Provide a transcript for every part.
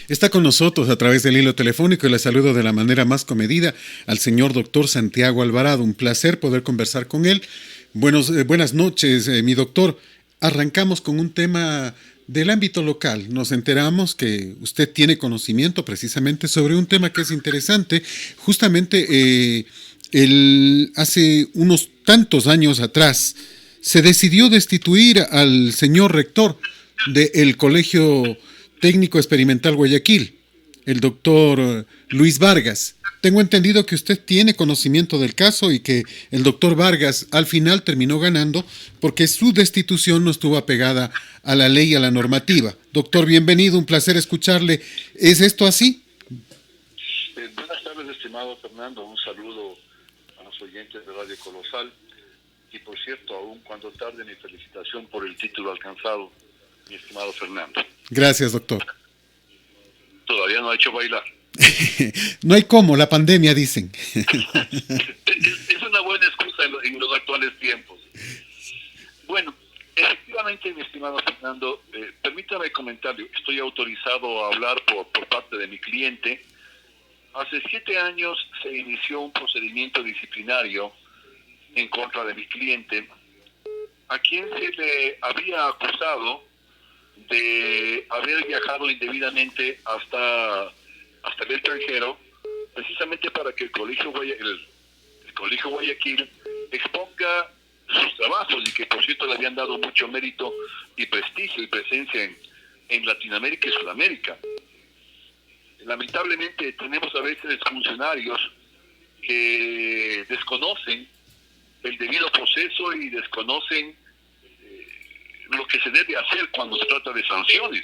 Está con nosotros a través del hilo telefónico y le saludo de la manera más comedida al señor doctor Santiago Alvarado. Un placer poder conversar con él. Buenas noches, mi doctor. Arrancamos con un tema del ámbito local. Nos enteramos que usted tiene conocimiento precisamente sobre un tema que es interesante. Justamente hace unos tantos años atrás se decidió destituir al señor rector del Colegio Técnico Experimental Guayaquil, el doctor Luis Vargas. Tengo entendido que usted tiene conocimiento del caso y que el doctor Vargas al final terminó ganando porque su destitución no estuvo apegada a la ley y a la normativa. Doctor, bienvenido, un placer escucharle. ¿Es esto así? Buenas tardes, estimado Fernando. Un saludo a los oyentes de Radio Colosal. Y por cierto, aún cuando tarde, mi felicitación por el título alcanzado, mi estimado Fernando. Gracias, doctor. Todavía no ha hecho bailar. No hay cómo, la pandemia, dicen. Es una buena excusa en los actuales tiempos. Bueno, efectivamente, mi estimado Fernando, permítame comentarle, estoy autorizado a hablar por parte de mi cliente. Hace 7 años se inició un procedimiento disciplinario en contra de mi cliente, a quien se le había acusado de haber viajado indebidamente hasta el extranjero, precisamente para que el Colegio Guayaquil exponga sus trabajos, y que por cierto le habían dado mucho mérito y prestigio y presencia en Latinoamérica y Sudamérica. Lamentablemente tenemos a veces funcionarios que desconocen el debido proceso y desconocen lo que se debe hacer cuando se trata de sanciones.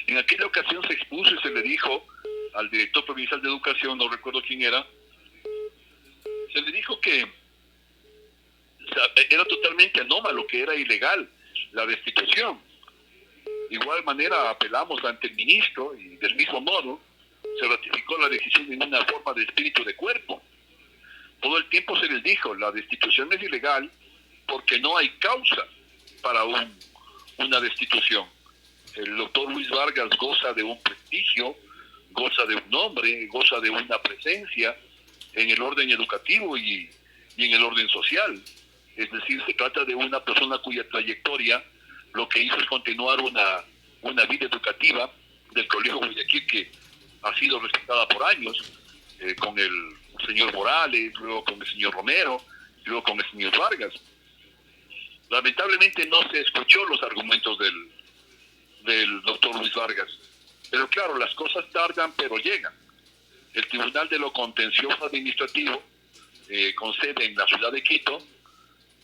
En aquella ocasión se expuso y se le dijo al director provincial de educación, no recuerdo quién era, se le dijo que era totalmente anómalo, que era ilegal la destitución. De igual manera apelamos ante el ministro y del mismo modo se ratificó la decisión en una forma de espíritu de cuerpo. Todo el tiempo se les dijo, la destitución es ilegal porque no hay causa para una destitución. El doctor Luis Vargas goza de un prestigio, goza de un nombre, goza de una presencia en el orden educativo y en el orden social. Es decir, se trata de una persona cuya trayectoria lo que hizo es continuar una vida educativa del Colegio Guayaquil, que ha sido respetada por años, con el señor Morales, luego con el señor Romero, luego con el señor Vargas. Lamentablemente no se escuchó los argumentos del doctor Luis Vargas. Pero claro, las cosas tardan, pero llegan. El Tribunal de lo Contencioso Administrativo, con sede en la ciudad de Quito,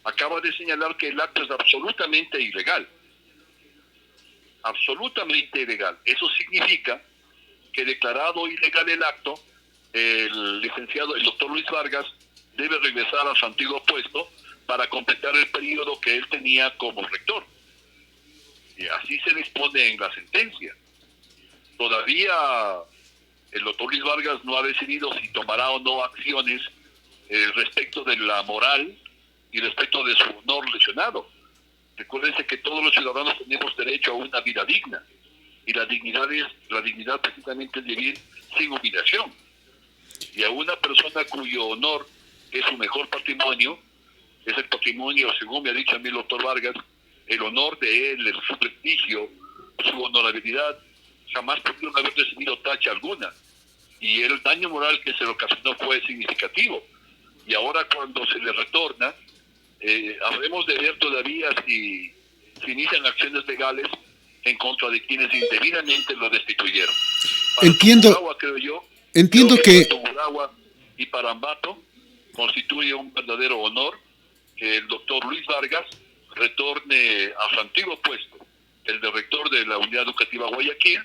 acaba de señalar que el acto es absolutamente ilegal. Absolutamente ilegal. Eso significa que, declarado ilegal el acto, el doctor Luis Vargas, debe regresar a su antiguo puesto para completar el periodo que él tenía como rector. Y así se dispone en la sentencia. Todavía el doctor Luis Vargas no ha decidido si tomará o no acciones respecto de la moral y respecto de su honor lesionado. Recuérdense que todos los ciudadanos tenemos derecho a una vida digna, y la dignidad precisamente es vivir sin humillación. Y a una persona cuyo honor es su mejor patrimonio, es el patrimonio, según me ha dicho a mí el doctor Vargas, el honor de él, su prestigio, su honorabilidad, jamás pudieron haber recibido tacha alguna. Y el daño moral que se le ocasionó fue significativo. Y ahora, cuando se le retorna, habremos de ver todavía si inician acciones legales en contra de quienes indebidamente lo destituyeron. Para Tungurahua, entiendo que Tungurahua y para Ambato constituye un verdadero honor que el doctor Luis Vargas retorne a su antiguo puesto, el de rector de la Unidad Educativa Guayaquil,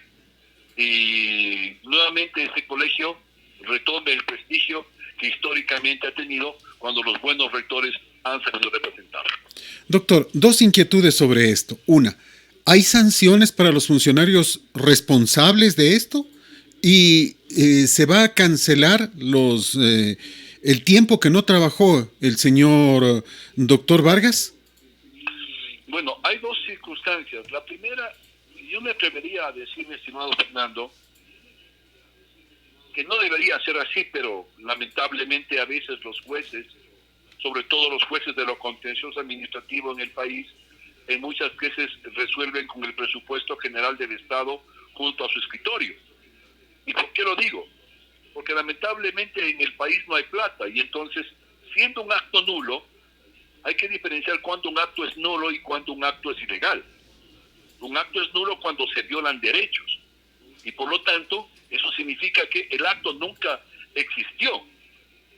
y nuevamente este colegio retome el prestigio que históricamente ha tenido cuando los buenos rectores han sabido representar. Doctor, dos inquietudes sobre esto. Una, ¿hay sanciones para los funcionarios responsables de esto? ¿Y se va a cancelar el tiempo que no trabajó el señor doctor Vargas? Bueno, hay dos circunstancias. La primera, yo yo me atrevería a decir, mi estimado Fernando, que no debería ser así, pero lamentablemente a veces los jueces, sobre todo los jueces de lo contencioso administrativo en el país, en muchas veces resuelven con el presupuesto general del Estado junto a su escritorio. ¿Y por qué lo digo? Porque lamentablemente en el país no hay plata, y entonces, siendo un acto nulo, hay que diferenciar cuándo un acto es nulo y cuándo un acto es ilegal. Un acto es nulo cuando se violan derechos, y por lo tanto, eso significa que el acto nunca existió.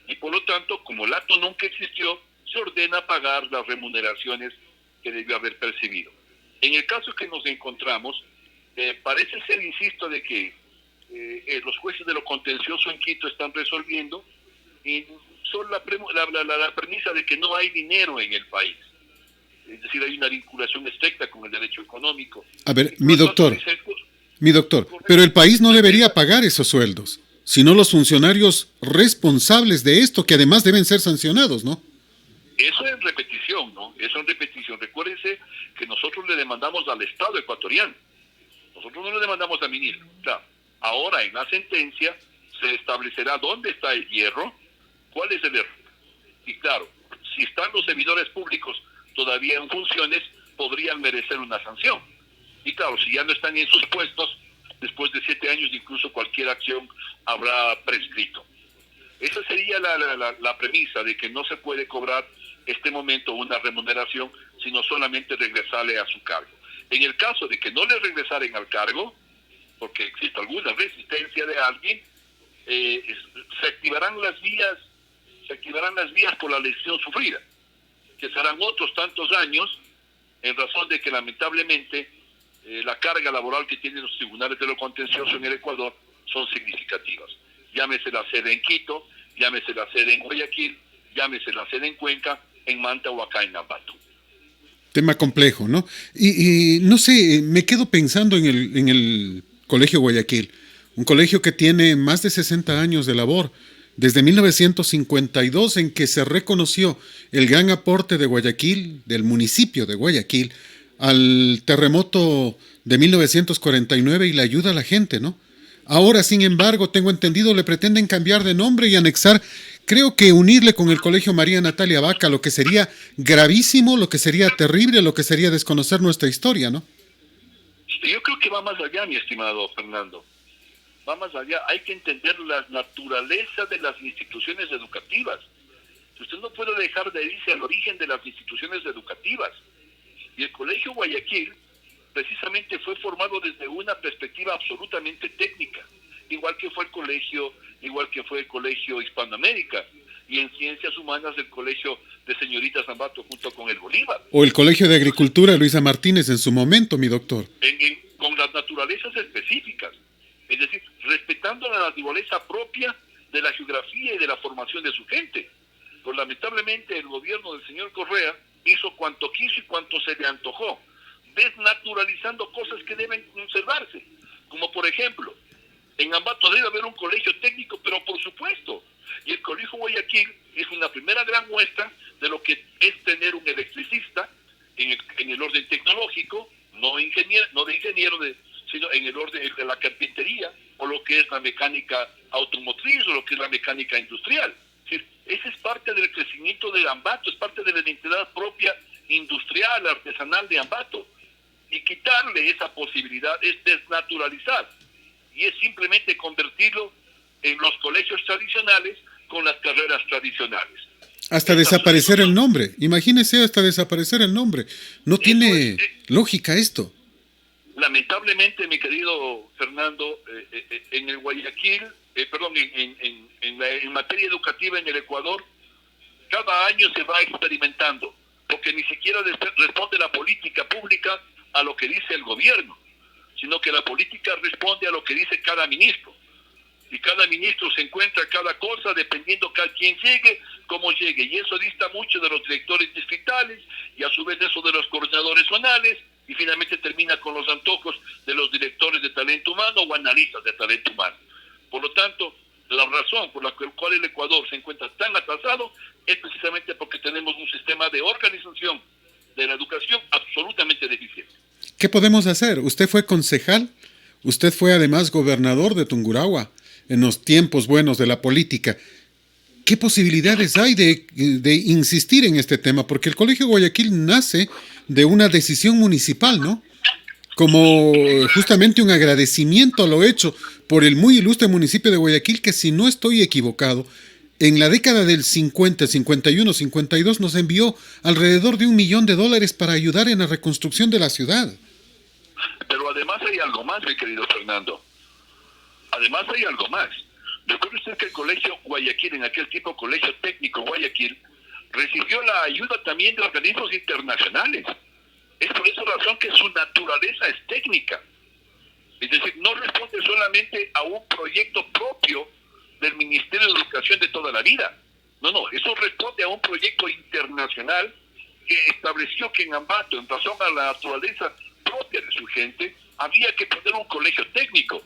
Y por lo tanto, como el acto nunca existió, se ordena pagar las remuneraciones que debió haber percibido. En el caso que nos encontramos, parece ser, insisto, de que los jueces de lo contencioso en Quito están resolviendo y son la premisa de que no hay dinero en el país. Es decir, hay una vinculación estricta con el derecho económico. A ver, mi doctor, pero el país no debería pagar esos sueldos, sino los funcionarios responsables de esto, que además deben ser sancionados, ¿no? Eso es repetición, ¿no? Eso es repetición. Recuérdense que nosotros le demandamos al Estado ecuatoriano. Nosotros no le demandamos al ministro. O sea, ahora en la sentencia se establecerá dónde está el hierro, cuál es el error. Y claro, si están los servidores públicos todavía en funciones, podrían merecer una sanción. Y claro, si ya no están en sus puestos, después de 7 años incluso cualquier acción habrá prescrito. Esa sería la premisa de que no se puede cobrar este momento una remuneración, sino solamente regresarle a su cargo. En el caso de que no le regresaren al cargo, porque existe alguna resistencia de alguien, se activarán las vías por la lesión sufrida, que serán otros tantos años, en razón de que lamentablemente la carga laboral que tienen los tribunales de lo contencioso en el Ecuador son significativas. Llámese la sede en Quito, llámese la sede en Guayaquil, llámese la sede en Cuenca, en Manta o acá en Ambato. Tema complejo, ¿no? Y no sé, me quedo pensando en el Colegio Guayaquil, un colegio que tiene más de 60 años de labor, desde 1952, en que se reconoció el gran aporte de Guayaquil, del municipio de Guayaquil, al terremoto de 1949 y la ayuda a la gente, ¿no? Ahora, sin embargo, tengo entendido, le pretenden cambiar de nombre y anexar, creo que unirle con el Colegio María Natalia Vaca, lo que sería gravísimo, lo que sería terrible, lo que sería desconocer nuestra historia, ¿no? Yo creo que va más allá, mi estimado Fernando. Va más allá. Hay que entender la naturaleza de las instituciones educativas. Usted no puede dejar de irse al origen de las instituciones educativas. Y el Colegio Guayaquil precisamente fue formado desde una perspectiva absolutamente técnica, igual que fue el Colegio Hispanoamérica, y en Ciencias Humanas el Colegio de Señoritas Ambato junto con el Bolívar. O el Colegio de Agricultura Luisa Martínez en su momento, mi doctor. Con las naturalezas específicas, es decir, respetando la naturaleza propia de la geografía y de la formación de su gente. Pues lamentablemente el gobierno del señor Correa hizo cuanto quiso y cuanto se le antojó, desnaturalizando cosas que deben conservarse, como por ejemplo, en Ambato debe haber un colegio técnico, pero por supuesto, y el Colegio Guayaquil es una primera gran muestra de lo que es tener un electricista en el orden tecnológico, no de ingeniero, sino en el orden de la carpintería, o lo que es la mecánica automotriz, o lo que es la mecánica industrial. Es decir, ese es parte del crecimiento de Ambato, es parte de la identidad propia industrial, artesanal de Ambato. Y quitarle esa posibilidad es desnaturalizar, y es simplemente convertirlo en los colegios tradicionales con las carreras tradicionales. Hasta desaparecer el nombre, imagínese, hasta desaparecer el nombre. No tiene lógica esto. Lamentablemente, mi querido Fernando, en el Guayaquil, en materia educativa en el Ecuador, cada año se va experimentando, porque ni siquiera responde la política pública a lo que dice el gobierno, sino que la política responde a lo que dice cada ministro. Y cada ministro se encuentra cada cosa dependiendo cada quien llegue, cómo llegue. Y eso dista mucho de los directores distritales y a su vez eso de los coordinadores zonales, y finalmente termina con los antojos de los directores de talento humano o analistas de talento humano. Por lo tanto, la razón por la cual el Ecuador se encuentra tan atrasado es precisamente porque tenemos un sistema de organización de la educación absolutamente deficiente. ¿Qué podemos hacer? Usted fue concejal, usted fue además gobernador de Tungurahua en los tiempos buenos de la política. ¿Qué posibilidades hay de insistir en este tema? Porque el Colegio Guayaquil nace de una decisión municipal, ¿no? Como justamente un agradecimiento a lo hecho por el muy ilustre municipio de Guayaquil, que si no estoy equivocado, en la década del 50, 51, 52 nos envió alrededor de $1 millón para ayudar en la reconstrucción de la ciudad. Pero además hay algo más, mi querido Fernando. Además hay algo más. Recuerde usted que el Colegio Guayaquil, en aquel tiempo Colegio Técnico Guayaquil, recibió la ayuda también de organismos internacionales. Es por esa razón que su naturaleza es técnica. Es decir, no responde solamente a un proyecto propio del Ministerio de Educación de toda la vida. No, eso responde a un proyecto internacional que estableció que en Ambato, en razón a la naturaleza propia de su gente, había que poner un colegio técnico.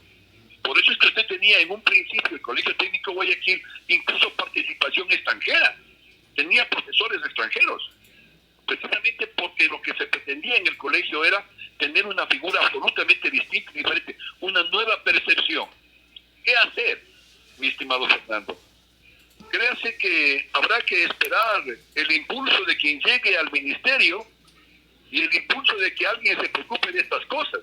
Por eso es que usted tenía en un principio el Colegio Técnico Guayaquil incluso participación extranjera. Tenía profesores extranjeros. Precisamente porque lo que se pretendía en el colegio era tener una figura absolutamente distinta y diferente, una nueva percepción. ¿Qué hacer, mi estimado Fernando? Créase que habrá que esperar el impulso de quien llegue al ministerio y el impulso de que alguien se preocupe de estas cosas.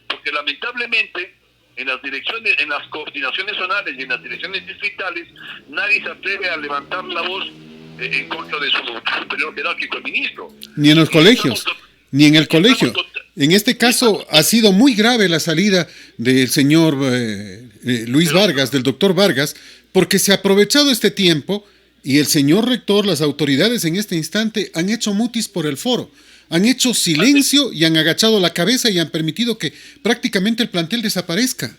Porque lamentablemente en las direcciones, en las coordinaciones zonales y en las direcciones distritales, nadie se atreve a levantar la voz en contra de su superior jerárquico, el ministro. Ni en los colegios, ni en el colegio. En este caso ha sido muy grave la salida del señor Luis Vargas, del doctor Vargas, porque se ha aprovechado este tiempo y el señor rector, las autoridades en este instante han hecho mutis por el foro. Han hecho silencio y han agachado la cabeza y han permitido que prácticamente el plantel desaparezca.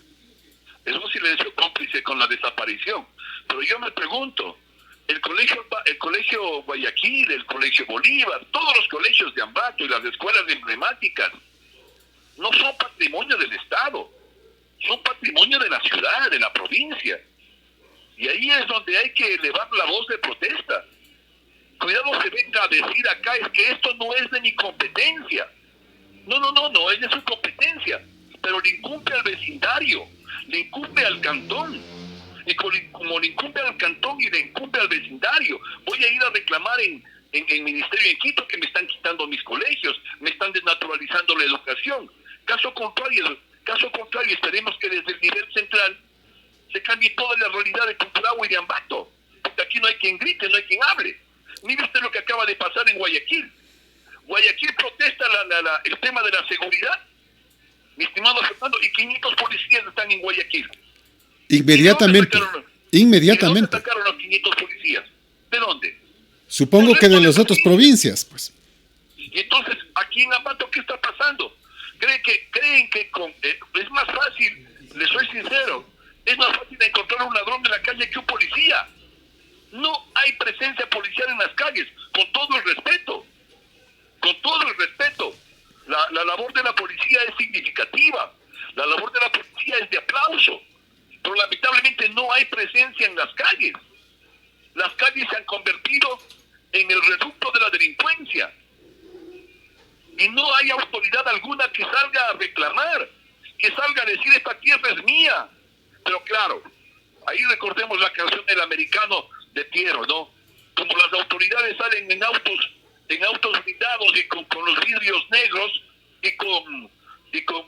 Es un silencio cómplice con la desaparición. Pero yo me pregunto, el colegio Guayaquil, el colegio Bolívar, todos los colegios de Ambato y las escuelas emblemáticas no son patrimonio del Estado, son patrimonio de la ciudad, de la provincia. Y ahí es donde hay que elevar la voz de protesta. Cuidado que venga a decir acá, es que esto no es de mi competencia. No, es de su competencia, pero le incumbe al vecindario, le incumbe al cantón. Y como le incumbe al cantón y le incumbe al vecindario, voy a ir a reclamar en Ministerio en Quito que me están quitando mis colegios, me están desnaturalizando la educación. Caso contrario, esperemos que desde el nivel central se cambie toda la realidad de Tungurahua y de Ambato, porque aquí no hay quien grite, no hay quien hable. Mire usted lo que acaba de pasar en Guayaquil. Guayaquil protesta el tema de la seguridad, mi estimado Fernando, y 500 policías están en Guayaquil. Inmediatamente. ¿De dónde sacaron los 500 policías? ¿De dónde? Supongo que de las otras provincias, pues. Y entonces, aquí en Ambato, ¿qué está pasando? Creen que es más fácil, les soy sincero, es más fácil encontrar un ladrón en la calle que un policía. No hay presencia policial en las calles, con todo el respeto. Con todo el respeto. La labor de la policía es significativa. La labor de la policía es de aplauso. Pero lamentablemente no hay presencia en las calles. Las calles se han convertido en el reducto de la delincuencia. Y no hay autoridad alguna que salga a reclamar, que salga a decir esta tierra es mía. Pero claro, ahí recordemos la canción del americano de Piero, ¿no? Como las autoridades salen en autos blindados y con los vidrios negros y con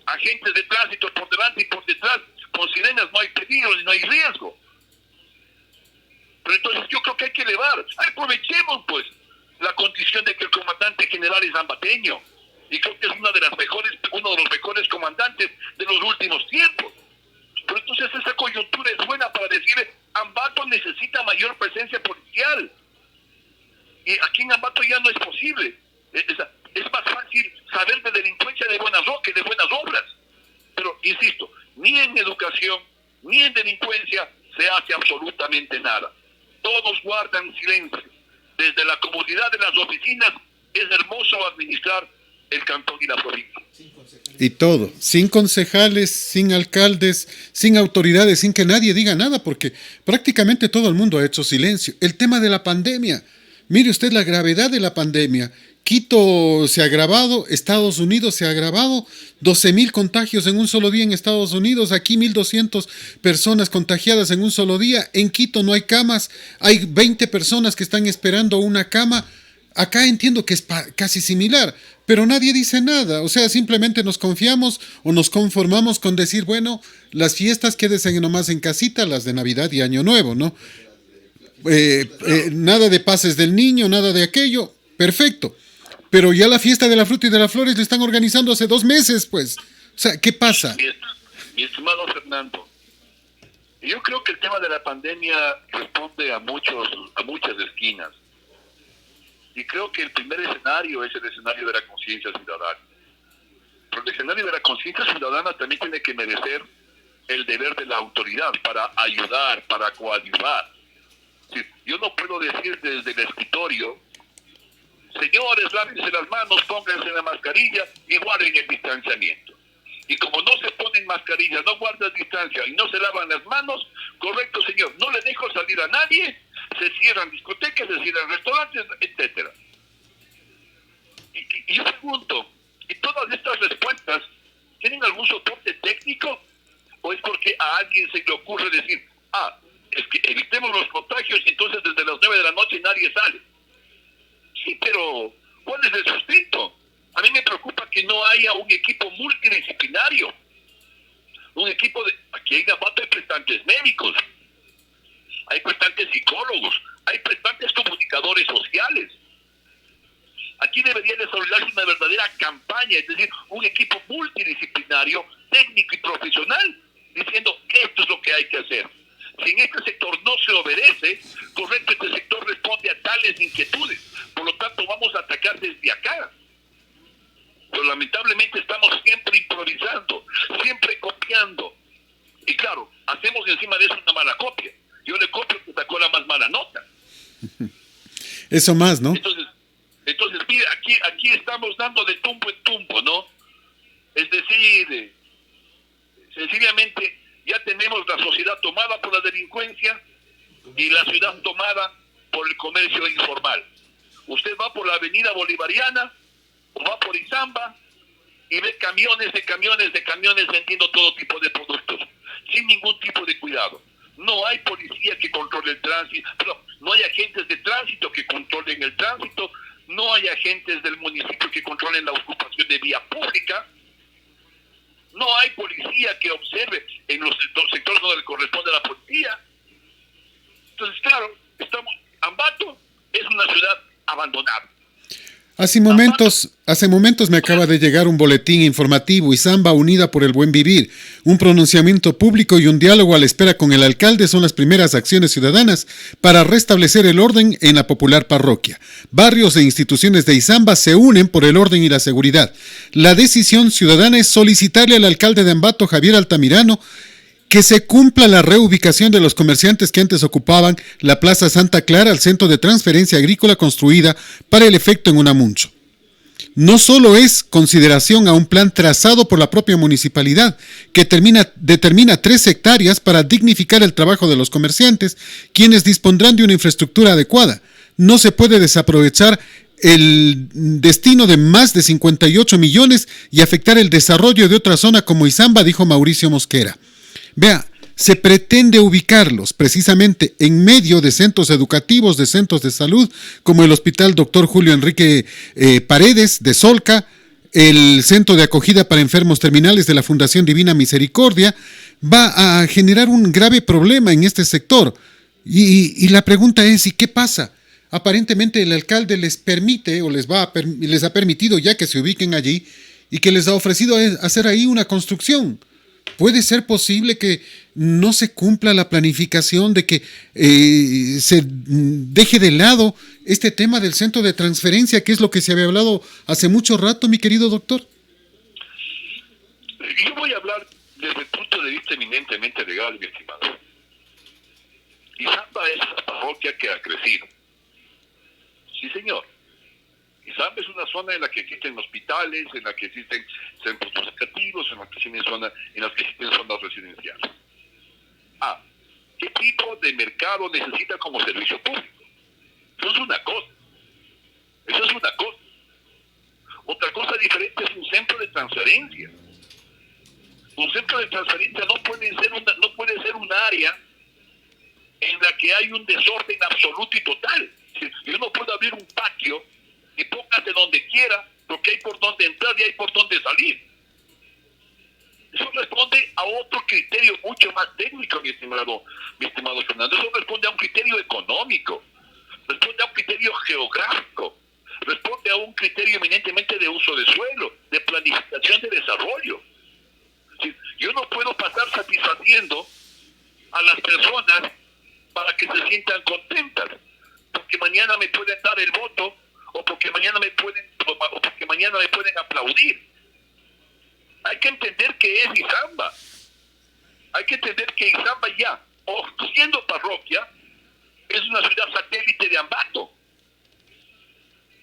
agentes de tránsito por delante y por detrás, con sirenas, no hay peligro ni no hay riesgo. Pero entonces yo creo que hay que elevar, aprovechemos pues la condición de que el comandante general es ambateño, y creo que es uno de los mejores comandantes de los últimos tiempos. Pero entonces esa coyuntura es buena para decirle, Ambato necesita mayor presencia policial. Y aquí en Ambato ya no es posible. Es más fácil saber de delincuencia de buenas obras. Pero, insisto, ni en educación, ni en delincuencia se hace absolutamente nada. Todos guardan silencio. Desde la comodidad de las oficinas es hermoso administrar el cantón y la provincia. Y todo, sin concejales, sin alcaldes, sin autoridades, sin que nadie diga nada, porque prácticamente todo el mundo ha hecho silencio. El tema de la pandemia, mire usted la gravedad de la pandemia, Quito se ha agravado, Estados Unidos se ha agravado, 12.000 contagios en un solo día en Estados Unidos, aquí 1.200 personas contagiadas en un solo día, en Quito no hay camas, hay 20 personas que están esperando una cama, acá entiendo que es casi similar, pero nadie dice nada, o sea, simplemente nos confiamos o nos conformamos con decir, bueno, las fiestas quédense nomás en casita, las de Navidad y Año Nuevo, ¿no? Nada de pases del niño, nada de aquello, perfecto. Pero ya la fiesta de la fruta y de las flores le están organizando hace 2 meses, pues. O sea, ¿qué pasa? Mi estimado Fernando, yo creo que el tema de la pandemia responde a muchas esquinas. Y creo que el primer escenario es el escenario de la conciencia ciudadana. Pero el escenario de la conciencia ciudadana también tiene que merecer el deber de la autoridad para ayudar, para coadyuvar. Sí, yo no puedo decir desde el escritorio, señores, lávense las manos, pónganse la mascarilla y guarden el distanciamiento. Y como no se ponen mascarilla, no guardan distancia y no se lavan las manos, correcto señor, no le dejo salir a nadie, se cierran discotecas, se cierran restaurantes, etcétera. Y yo pregunto, ¿y todas estas respuestas tienen algún soporte técnico? ¿O es porque a alguien se le ocurre decir, es que evitemos los contagios y entonces desde las 9 de la noche nadie sale? Sí, pero ¿cuál es el sustento? A mí me preocupa que no haya un equipo multidisciplinario. Un equipo de... Aquí hay de prestantes médicos, hay prestantes psicólogos, hay prestantes comunicadores sociales. Aquí debería desarrollarse una verdadera campaña, es decir, un equipo multidisciplinario, técnico y profesional, diciendo que esto es lo que hay que hacer. Si en este sector no se obedece, correcto, este sector responde a tales inquietudes. Por lo tanto, vamos a atacar desde acá. Pero lamentablemente estamos siempre improvisando, siempre copiando. Y claro, hacemos encima de eso una mala copia. Yo le copio que sacó la más mala nota. Eso más, ¿no? Entonces mira, aquí estamos dando de tumbo en tumbo, ¿no? Es decir, sencillamente ya tenemos la sociedad tomada por la delincuencia y la ciudad tomada por el comercio informal. Usted va por la avenida Bolivariana o va por Izamba y ve camiones de camiones vendiendo todo tipo de productos, sin ningún tipo de cuidado. No hay policía que controle el tránsito, no hay agentes de tránsito que controlen el tránsito, no hay agentes del municipio que controlen la ocupación de vía pública, no hay policía que observe en los sectores donde le corresponde a la policía. Entonces, claro, Ambato es una ciudad abandonada. Hace momentos me acaba de llegar un boletín informativo, Izamba unida por el buen vivir. Un pronunciamiento público y un diálogo a la espera con el alcalde son las primeras acciones ciudadanas para restablecer el orden en la popular parroquia. Barrios e instituciones de Izamba se unen por el orden y la seguridad. La decisión ciudadana es solicitarle al alcalde de Ambato, Javier Altamirano, que se cumpla la reubicación de los comerciantes que antes ocupaban la Plaza Santa Clara al centro de transferencia agrícola construida para el efecto en Unamuncho. No solo es consideración a un plan trazado por la propia municipalidad, que determina 3 hectáreas para dignificar el trabajo de los comerciantes, quienes dispondrán de una infraestructura adecuada. No se puede desaprovechar el destino de más de 58 millones y afectar el desarrollo de otra zona como Izamba, dijo Mauricio Mosquera. Vea, se pretende ubicarlos precisamente en medio de centros educativos, de centros de salud, como el Hospital Dr. Julio Enrique Paredes de Solca, el Centro de Acogida para Enfermos Terminales de la Fundación Divina Misericordia. Va a generar un grave problema en este sector. Y la pregunta es, ¿y qué pasa? Aparentemente el alcalde les permite o les ha permitido ya que se ubiquen allí y que les ha ofrecido hacer ahí una construcción. ¿Puede ser posible que no se cumpla la planificación, de que se deje de lado este tema del centro de transferencia, que es lo que se había hablado hace mucho rato, mi querido doctor? Yo voy a hablar desde el punto de vista eminentemente legal, mi estimado. Izamba es una parroquia que ha crecido. Sí, señor. Izamba es una zona en la que existen hospitales, en la que existen centros educativos, en la que existen zonas residenciales. ¿Qué tipo de mercado necesita como servicio público? Eso es una cosa. Otra cosa diferente es un centro de transferencia. Un centro de transferencia no puede ser un área en la que hay un desorden absoluto y total. Yo no puedo abrir un patio y póngase donde quiera, porque hay por donde entrar y hay por donde salir. Eso responde a otro criterio mucho más técnico, mi estimado Fernando. Eso responde a un criterio económico, responde a un criterio geográfico, responde a un criterio eminentemente de uso de suelo, de planificación de desarrollo. Yo no puedo pasar satisfaciendo a las personas para que se sientan contentas, porque mañana me pueden dar el voto o porque mañana me pueden aplaudir. Hay que entender que es Izamba. Hay que entender que Izamba ya, o siendo parroquia, es una ciudad satélite de Ambato.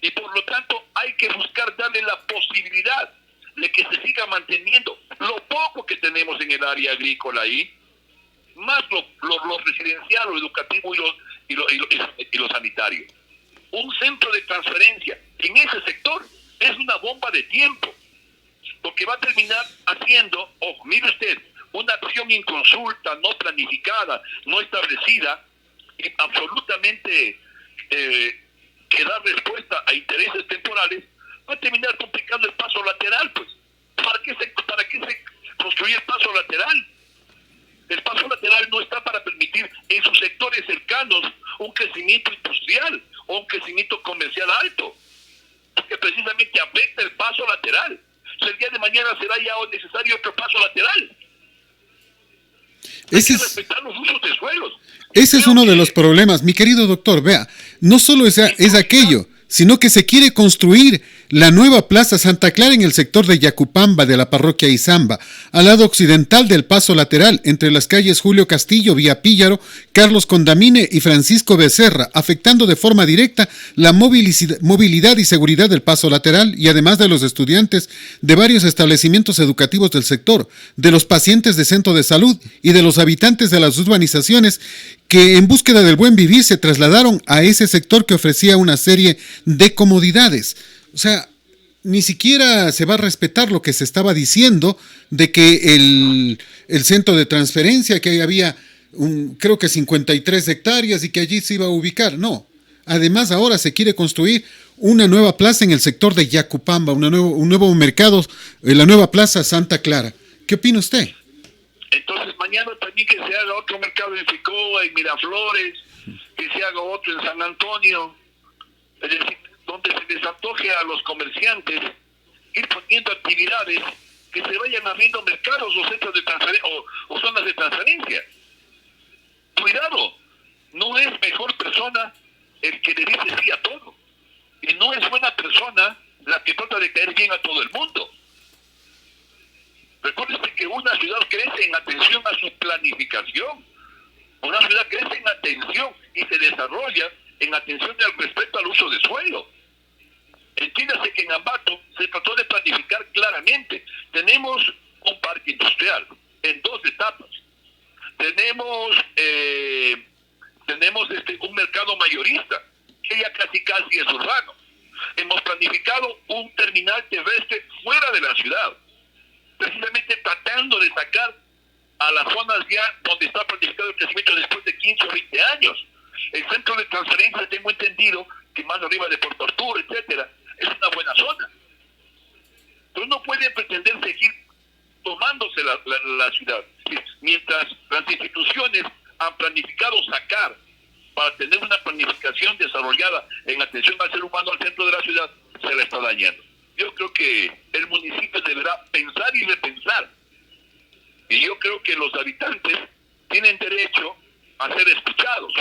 Y por lo tanto hay que buscar darle la posibilidad de que se siga manteniendo lo poco que tenemos en el área agrícola ahí, más lo residencial, lo educativo y lo sanitario. Un centro de transferencia en ese sector es una bomba de tiempo, porque va a terminar haciendo, mire usted, una acción inconsulta, no planificada, no establecida, y absolutamente que da respuesta a intereses temporales, va a terminar complicando el paso lateral, pues. ¿Para qué se construye el paso lateral? El paso lateral no está para permitir en sus sectores cercanos un crecimiento industrial o un crecimiento comercial alto, porque precisamente afecta el paso lateral. El día de mañana será ya necesario otro paso lateral. Hay que respetar los usos de suelos. Ese es uno de los problemas, mi querido doctor. Vea, no solo es aquello, sino que se quiere construir la nueva Plaza Santa Clara en el sector de Yacupamba de la parroquia Izamba, al lado occidental del paso lateral, entre las calles Julio Castillo, Vía Píllaro, Carlos Condamine y Francisco Becerra, afectando de forma directa la movilidad y seguridad del paso lateral y además de los estudiantes de varios establecimientos educativos del sector, de los pacientes de centro de salud y de los habitantes de las urbanizaciones que en búsqueda del buen vivir se trasladaron a ese sector que ofrecía una serie de comodidades. O sea, ni siquiera se va a respetar lo que se estaba diciendo de que el centro de transferencia, que había creo que 53 hectáreas y que allí se iba a ubicar. No. Además, ahora se quiere construir una nueva plaza en el sector de Yacupamba, un nuevo mercado, la nueva Plaza Santa Clara. ¿Qué opina usted? Entonces, mañana también que se haga otro mercado en Ficoa, en Miraflores, que se haga otro en San Antonio. Es decir, donde se les antoje a los comerciantes ir poniendo actividades que se vayan abriendo mercados o centros de transferencia o zonas de transferencia. Cuidado, no es mejor persona el que le dice sí a todo, y no es buena persona la que trata de caer bien a todo el mundo. Recuerden que una ciudad crece en atención a su planificación, una ciudad crece en atención y se desarrolla en atención al respeto al uso de suelo. Entiéndase que en Ambato se trató de planificar claramente. Tenemos un parque industrial en 2 etapas. Tenemos un mercado mayorista, que ya casi es urbano. Hemos planificado un terminal terrestre fuera de la ciudad, precisamente tratando de sacar a las zonas ya donde está planificado el crecimiento después de 15 o 20 años. El centro de transferencia, tengo entendido que más arriba de Puerto Arturo, etcétera, es una buena zona. Pero no pueden pretender seguir tomándose la ciudad. Mientras las instituciones han planificado sacar para tener una planificación desarrollada en atención al ser humano al centro de la ciudad, se la está dañando. Yo creo que el municipio deberá pensar y repensar. Y yo creo que los habitantes tienen derecho a ser escuchados.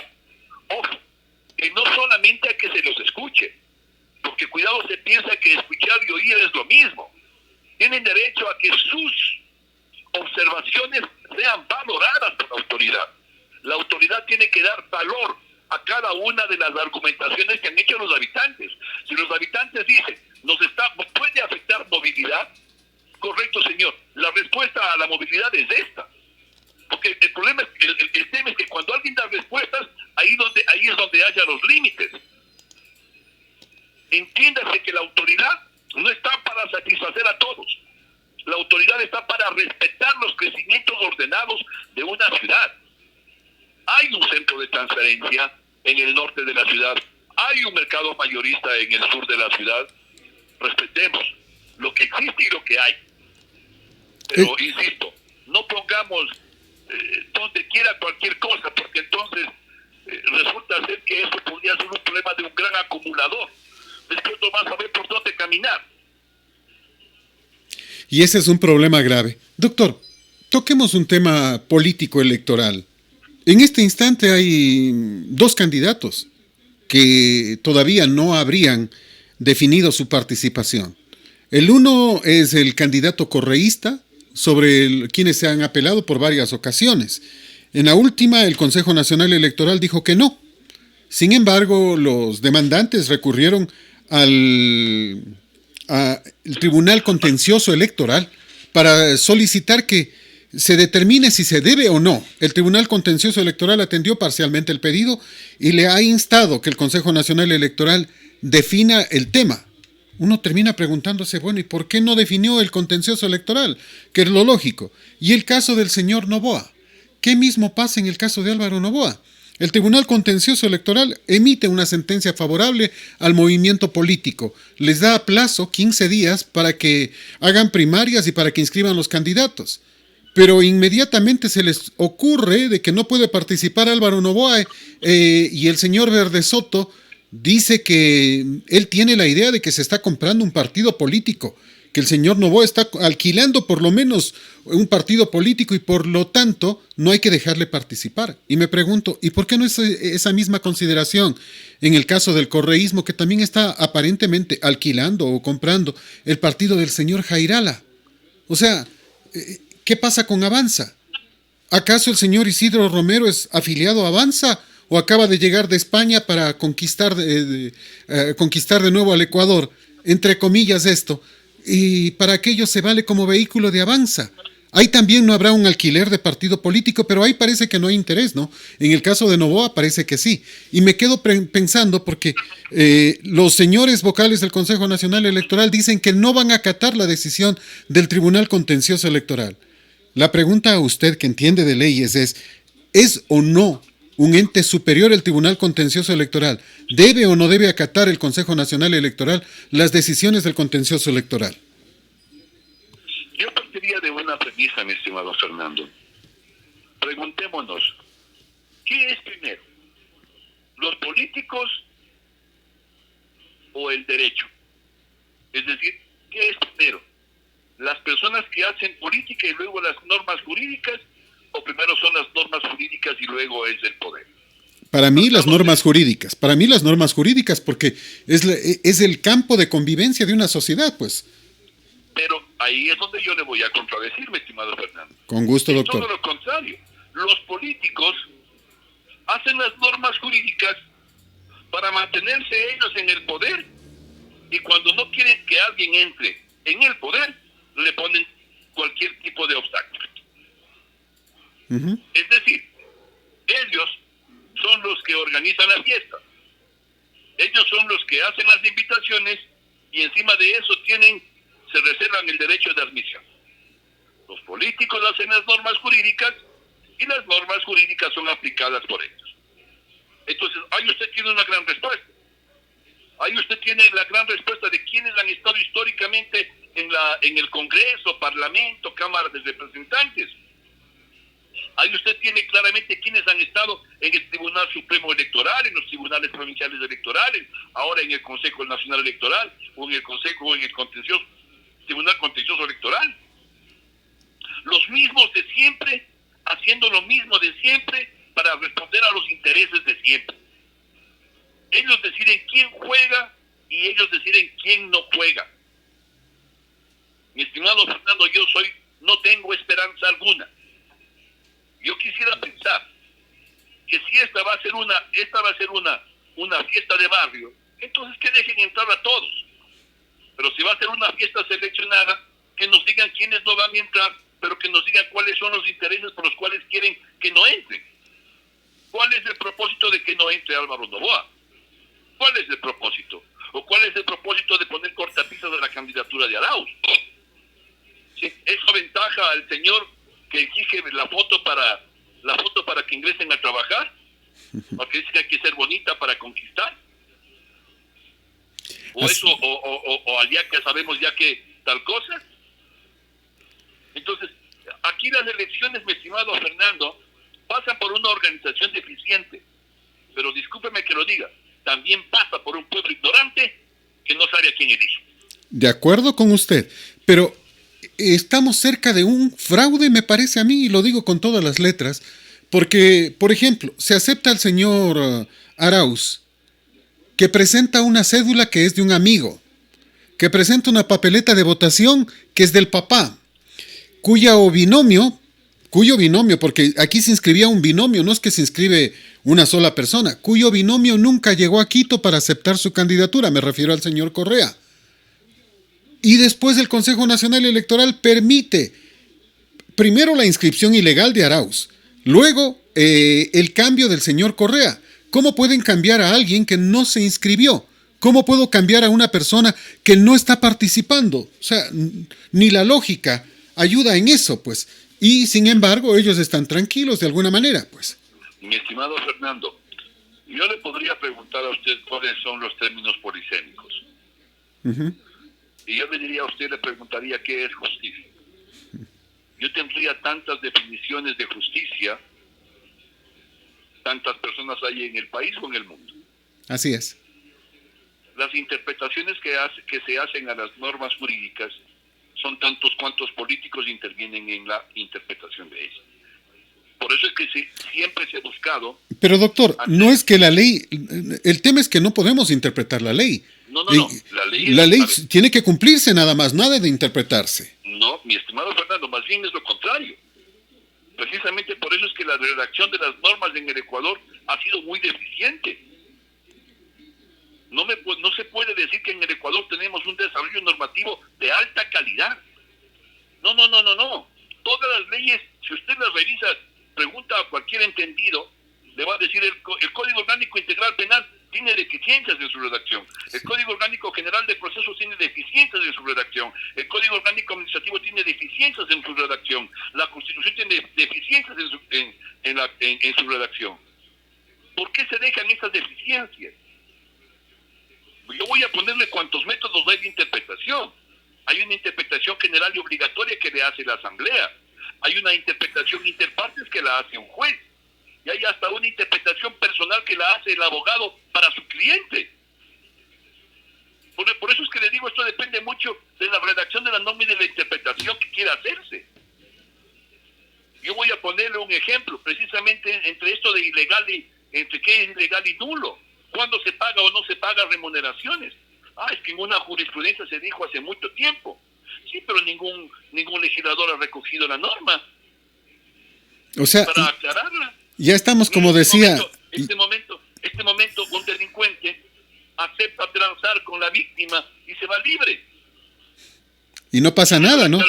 Ojo, que no solamente a que se los escuche, porque cuidado, se piensa que escuchar y oír es lo mismo. Tienen derecho a que sus observaciones sean valoradas por la autoridad. La autoridad tiene que dar valor a cada una de las argumentaciones que han hecho los habitantes. Si los habitantes dicen, nos puede afectar movilidad, correcto, señor, la respuesta a la movilidad es esta. Porque el problema es, el tema es que cuando alguien da respuestas, ahí es donde haya los límites. Entiéndase que la autoridad no está crecimientos ordenados de una ciudad. Hay un centro de transferencia en el norte de la ciudad, hay un mercado mayorista en el sur de la ciudad. Respetemos lo que existe y lo que hay. Pero insisto, no pongamos donde quiera cualquier cosa, porque entonces resulta ser que eso podría ser un problema de un gran acumulador. Después no vas a ver por dónde caminar. Y ese es un problema grave. Doctor, toquemos un tema político electoral. En este instante hay dos candidatos que todavía no habrían definido su participación. El uno es el candidato correísta, sobre quienes se han apelado por varias ocasiones. En la última, el Consejo Nacional Electoral dijo que no. Sin embargo, los demandantes recurrieron al Tribunal Contencioso Electoral para solicitar que se determine si se debe o no. El Tribunal Contencioso Electoral atendió parcialmente el pedido y le ha instado que el Consejo Nacional Electoral defina el tema. Uno termina preguntándose, bueno, ¿y por qué no definió el contencioso electoral? Que es lo lógico. Y el caso del señor Noboa. ¿Qué mismo pasa en el caso de Álvaro Noboa? El Tribunal Contencioso Electoral emite una sentencia favorable al movimiento político. Les da a plazo 15 días para que hagan primarias y para que inscriban los candidatos. Pero inmediatamente se les ocurre de que no puede participar Álvaro Noboa y el señor Verde Soto dice que él tiene la idea de que se está comprando un partido político, que el señor Noboa está alquilando por lo menos un partido político y por lo tanto no hay que dejarle participar. Y me pregunto, ¿y por qué no es esa misma consideración en el caso del correísmo, que también está aparentemente alquilando o comprando el partido del señor Jairala? O sea, ¿qué pasa con Avanza? ¿Acaso el señor Isidro Romero es afiliado a Avanza o acaba de llegar de España para conquistar de nuevo al Ecuador? Entre comillas esto. Y para aquello se vale como vehículo de Avanza. Ahí también no habrá un alquiler de partido político, pero ahí parece que no hay interés, ¿no? En el caso de Noboa parece que sí. Y me quedo pensando porque los señores vocales del Consejo Nacional Electoral dicen que no van a acatar la decisión del Tribunal Contencioso Electoral. La pregunta a usted, que entiende de leyes, ¿es o no un ente superior el Tribunal Contencioso Electoral? ¿Debe o no debe acatar el Consejo Nacional Electoral las decisiones del Contencioso Electoral? Yo partiría de una premisa, mi estimado Fernando. Preguntémonos, ¿qué es primero? ¿Los políticos o el derecho? Es decir, ¿qué es primero? ¿Las personas que hacen política y luego las normas jurídicas? ¿O primero son las normas jurídicas y luego es el poder? Para mí las normas jurídicas, porque es el campo de convivencia de una sociedad, pues. Pero ahí es donde yo le voy a contradecir, mi estimado Fernando. Con gusto, doctor. Todo lo contrario. Los políticos hacen las normas jurídicas para mantenerse ellos en el poder, y cuando no quieren que alguien entre en el poder, le ponen cualquier tipo de obstáculo. Es decir, ellos son los que organizan la fiesta, ellos son los que hacen las invitaciones y encima de eso se reservan el derecho de admisión. Los políticos hacen las normas jurídicas y las normas jurídicas son aplicadas por ellos. Entonces, ahí usted tiene una gran respuesta. Ahí usted tiene la gran respuesta de quienes han estado históricamente en el Congreso, Parlamento, Cámara de Representantes. Ahí usted tiene claramente quienes han estado en el Tribunal Supremo Electoral, en los tribunales provinciales electorales, ahora en el Consejo Nacional Electoral, o en el Consejo o en el Tribunal Contencioso Electoral. Los mismos de siempre, haciendo lo mismo de siempre para responder a los intereses de siempre. Ellos deciden quién juega y ellos deciden quién no juega. Mi estimado Fernando, no tengo esperanza alguna. Yo quisiera pensar que si esta va a ser una fiesta de barrio, entonces que dejen entrar a todos. Pero si va a ser una fiesta seleccionada, que nos digan quiénes no van a entrar, pero que nos digan cuáles son los intereses por los cuales quieren que no entren. ¿Cuál es el propósito de que no entre Álvaro Noboa? ¿Cuál es el propósito? ¿O cuál es el propósito de poner cortapisas a la candidatura de Arauz? Sí, eso aventaja al señor que exige la foto para que ingresen a trabajar, porque dice que hay que ser bonita para conquistar, o Así. eso, o al día que sabemos ya que tal cosa. Entonces, aquí las elecciones, mi estimado Fernando, pasan por una organización deficiente, pero discúlpeme que lo diga, también pasa por un pueblo ignorante que no sabe a quién elige. De acuerdo con usted, pero estamos cerca de un fraude, me parece a mí, y lo digo con todas las letras, porque, por ejemplo, se acepta al señor Arauz, que presenta una cédula que es de un amigo, que presenta una papeleta de votación que es del papá, cuyo binomio, porque aquí se inscribía un binomio, no es que se inscribe una sola persona, cuyo binomio nunca llegó a Quito para aceptar su candidatura, me refiero al señor Correa. Y después el Consejo Nacional Electoral permite primero la inscripción ilegal de Arauz, luego el cambio del señor Correa. ¿Cómo pueden cambiar a alguien que no se inscribió? ¿Cómo puedo cambiar a una persona que no está participando? O sea, ni la lógica ayuda en eso, pues. Y sin embargo, ellos están tranquilos de alguna manera, pues. Mi estimado Fernando, yo le podría preguntar a usted cuáles son los términos polisémicos. Uh-huh. Y yo le diría a usted, le preguntaría qué es justicia. Yo tendría tantas definiciones de justicia, tantas personas hay en el país o en el mundo. Así es. Las interpretaciones que se hacen a las normas jurídicas son tantos cuantos políticos intervienen en la interpretación de ellas. Por eso es que siempre se ha buscado... Pero doctor, no es que la ley... El tema es que no podemos interpretar la ley. No. La ley tiene que cumplirse nada más, nada de interpretarse. No, mi estimado Fernando, más bien es lo contrario. Precisamente por eso es que la redacción de las normas en el Ecuador ha sido muy deficiente. No se puede decir que en el Ecuador tenemos un desarrollo normativo de alta calidad. No. Todas las leyes, si usted las revisa, pregunta a cualquier entendido, le va a decir el Código Orgánico Integral Penal tiene deficiencias en su redacción. El Código Orgánico General de Procesos tiene deficiencias en su redacción. El Código Orgánico Administrativo tiene deficiencias en su redacción. La Constitución tiene deficiencias en su redacción. ¿Por qué se dejan esas deficiencias? Yo voy a ponerle cuantos métodos hay de interpretación. Hay una interpretación general y obligatoria que le hace la Asamblea. Hay una interpretación interpartes que la hace un juez. Y hay hasta una interpretación personal que la hace el abogado para su cliente. Por eso es que le digo, esto depende mucho de la redacción de la norma y de la interpretación que quiera hacerse. Yo voy a ponerle un ejemplo, precisamente entre esto de ilegal entre qué es ilegal y nulo. ¿Cuándo se paga o no se paga remuneraciones? Es que en una jurisprudencia se dijo hace mucho tiempo. Sí, pero ningún legislador ha recogido la norma. O sea, para aclararla. Ya estamos, como decía... Este momento, un delincuente acepta transar con la víctima y se va libre. Y no pasa nada, ¿no?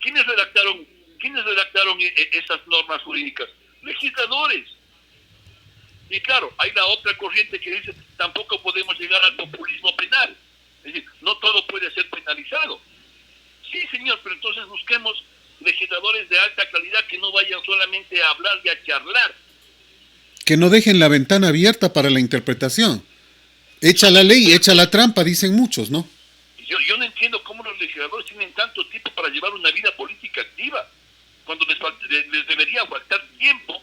¿Quiénes redactaron esas normas jurídicas? Legisladores. Y claro, hay la otra corriente que dice, tampoco podemos llegar al populismo penal. Es decir, no todo puede ser penalizado. Sí, señor, pero entonces busquemos legisladores de alta calidad que no vayan solamente a hablar y a charlar. Que no dejen la ventana abierta para la interpretación. Echa la ley, echa la trampa, dicen muchos, ¿no? Yo no entiendo cómo los legisladores tienen tanto tiempo para llevar una vida política activa, cuando les debería faltar tiempo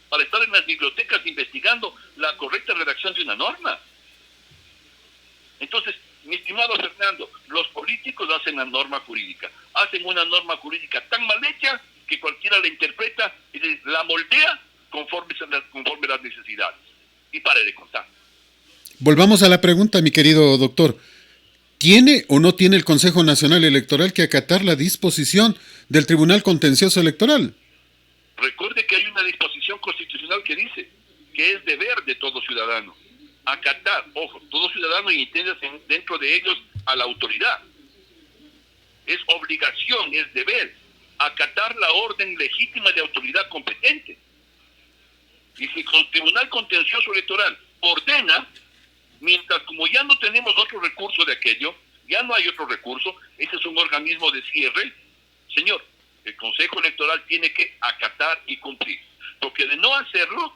para estar en las bibliotecas investigando la correcta redacción de una norma. Entonces, mi estimado Fernando, los políticos hacen la norma jurídica. Hacen una norma jurídica tan mal hecha que cualquiera la interpreta y la moldea conforme las necesidades. Y pare de contar. Volvamos a la pregunta, mi querido doctor. ¿Tiene o no tiene el Consejo Nacional Electoral que acatar la disposición del Tribunal Contencioso Electoral? Recuerde que hay una disposición constitucional que dice que es deber de todo ciudadano acatar, ojo, todo ciudadano y entiéndase dentro de ellos a la autoridad. Es obligación, es deber, acatar la orden legítima de autoridad competente. Y si el Tribunal Contencioso Electoral ordena, mientras como ya no tenemos otro recurso de aquello, ya no hay otro recurso, ese es un organismo de cierre, señor, el Consejo Electoral tiene que acatar y cumplir. Porque de no hacerlo,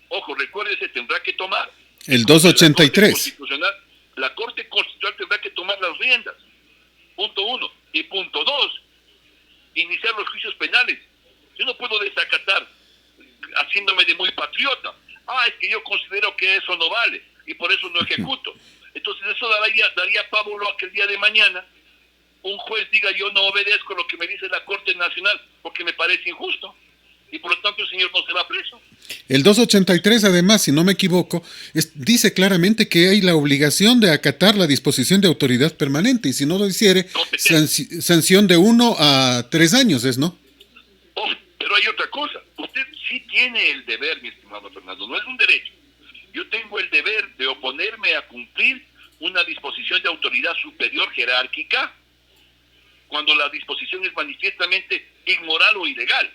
ojo, recuérdese, tendrá que tomar el 283. La Corte Constitucional tendrá que tomar las riendas. Punto 1. Y punto 2, iniciar los juicios penales. Yo no puedo desacatar haciéndome de muy patriota. Es que yo considero que eso no vale y por eso no ejecuto. Entonces eso daría pábulo a que el día de mañana un juez diga yo no obedezco lo que me dice la Corte Nacional porque me parece injusto y por lo tanto el señor no se va preso. El 283, además, si no me equivoco, dice claramente que hay la obligación de acatar la disposición de autoridad permanente y si no lo hiciere, sanción de 1 a 3 años, ¿no? Pero hay otra cosa. Usted sí tiene el deber, mi estimado Fernando, no es un derecho. Yo tengo el deber de oponerme a cumplir una disposición de autoridad superior jerárquica cuando la disposición es manifiestamente inmoral o ilegal.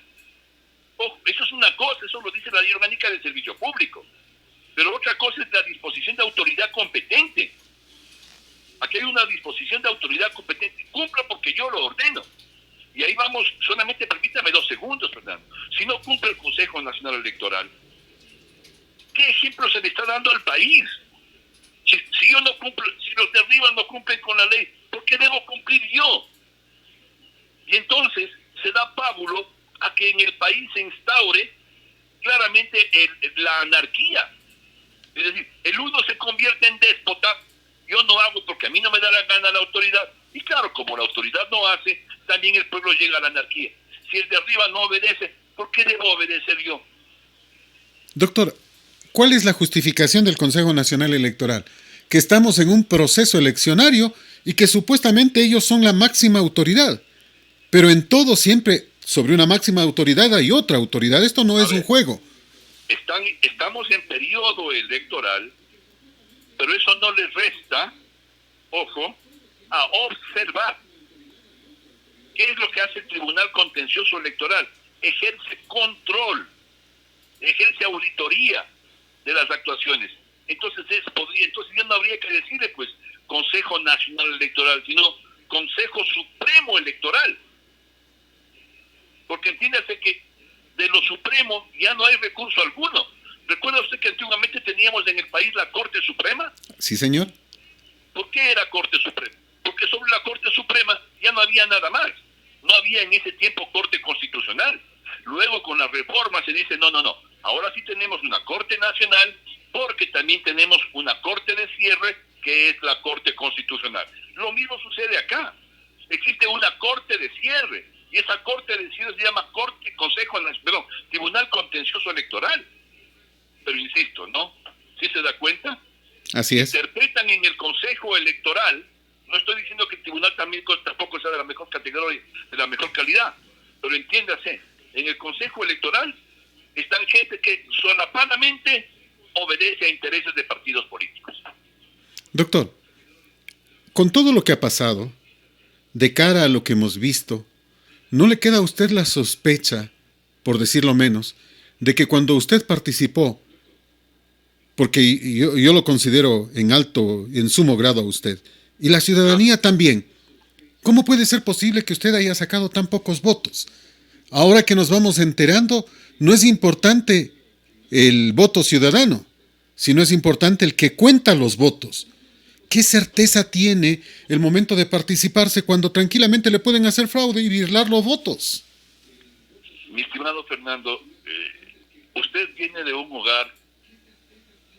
Eso es una cosa, eso lo dice la Ley Orgánica del Servicio Público. Pero otra cosa es la disposición de autoridad competente. Aquí hay una disposición de autoridad competente. Cumpla porque yo lo ordeno. Y ahí vamos, solamente permítame 2 segundos, Fernando. Si no cumple el Consejo Nacional Electoral, ¿qué ejemplo se le está dando al país? Si yo no cumplo, si los de arriba no cumplen con la ley, ¿por qué debo cumplir yo? Y entonces se da pábulo a que en el país se instaure claramente la anarquía. Es decir, el uno se convierte en déspota, yo no hago porque a mí no me da la gana la autoridad. Y claro, como la autoridad no hace, también el pueblo llega a la anarquía. Si el de arriba no obedece, ¿por qué debo obedecer yo? Doctor, ¿cuál es la justificación del Consejo Nacional Electoral? Que estamos en un proceso eleccionario y que supuestamente ellos son la máxima autoridad. Pero en todo siempre sobre una máxima autoridad hay otra autoridad. Esto no es un juego. Estamos en periodo electoral, pero eso no les resta, ojo, a observar. ¿Qué es lo que hace el Tribunal Contencioso Electoral? Ejerce control, ejerce auditoría de las actuaciones. Entonces ya no habría que decirle pues Consejo Nacional Electoral, sino Consejo Supremo Electoral. Porque entiéndase que de lo supremo ya no hay recurso alguno. ¿Recuerda usted que antiguamente teníamos en el país la Corte Suprema? Sí, señor. ¿Por qué era Corte Suprema? Porque sobre la Corte Suprema ya no había nada más. No había en ese tiempo Corte Constitucional. Luego con la reforma se dice, no. Ahora sí tenemos una Corte Nacional porque también tenemos una Corte de cierre que es la Corte Constitucional. Lo mismo sucede acá. Existe una Corte de cierre y esa Corte de cierre se llama Tribunal Contencioso Electoral. Pero insisto, ¿no? ¿Sí se da cuenta? Así es. Interpretan en el Consejo Electoral, no estoy diciendo que el tribunal tampoco sea de la mejor categoría, de la mejor calidad, pero entiéndase, en el Consejo Electoral están gente que solapadamente obedece a intereses de partidos políticos. Doctor, con todo lo que ha pasado, de cara a lo que hemos visto, ¿no le queda a usted la sospecha, por decirlo menos, de que cuando usted participó, porque yo lo considero en alto, en sumo grado a usted, y la ciudadanía también, ¿cómo puede ser posible que usted haya sacado tan pocos votos? Ahora que nos vamos enterando, no es importante el voto ciudadano, sino es importante el que cuenta los votos. ¿Qué certeza tiene el momento de participarse cuando tranquilamente le pueden hacer fraude y virlar los votos? Mi estimado Fernando, usted viene de un hogar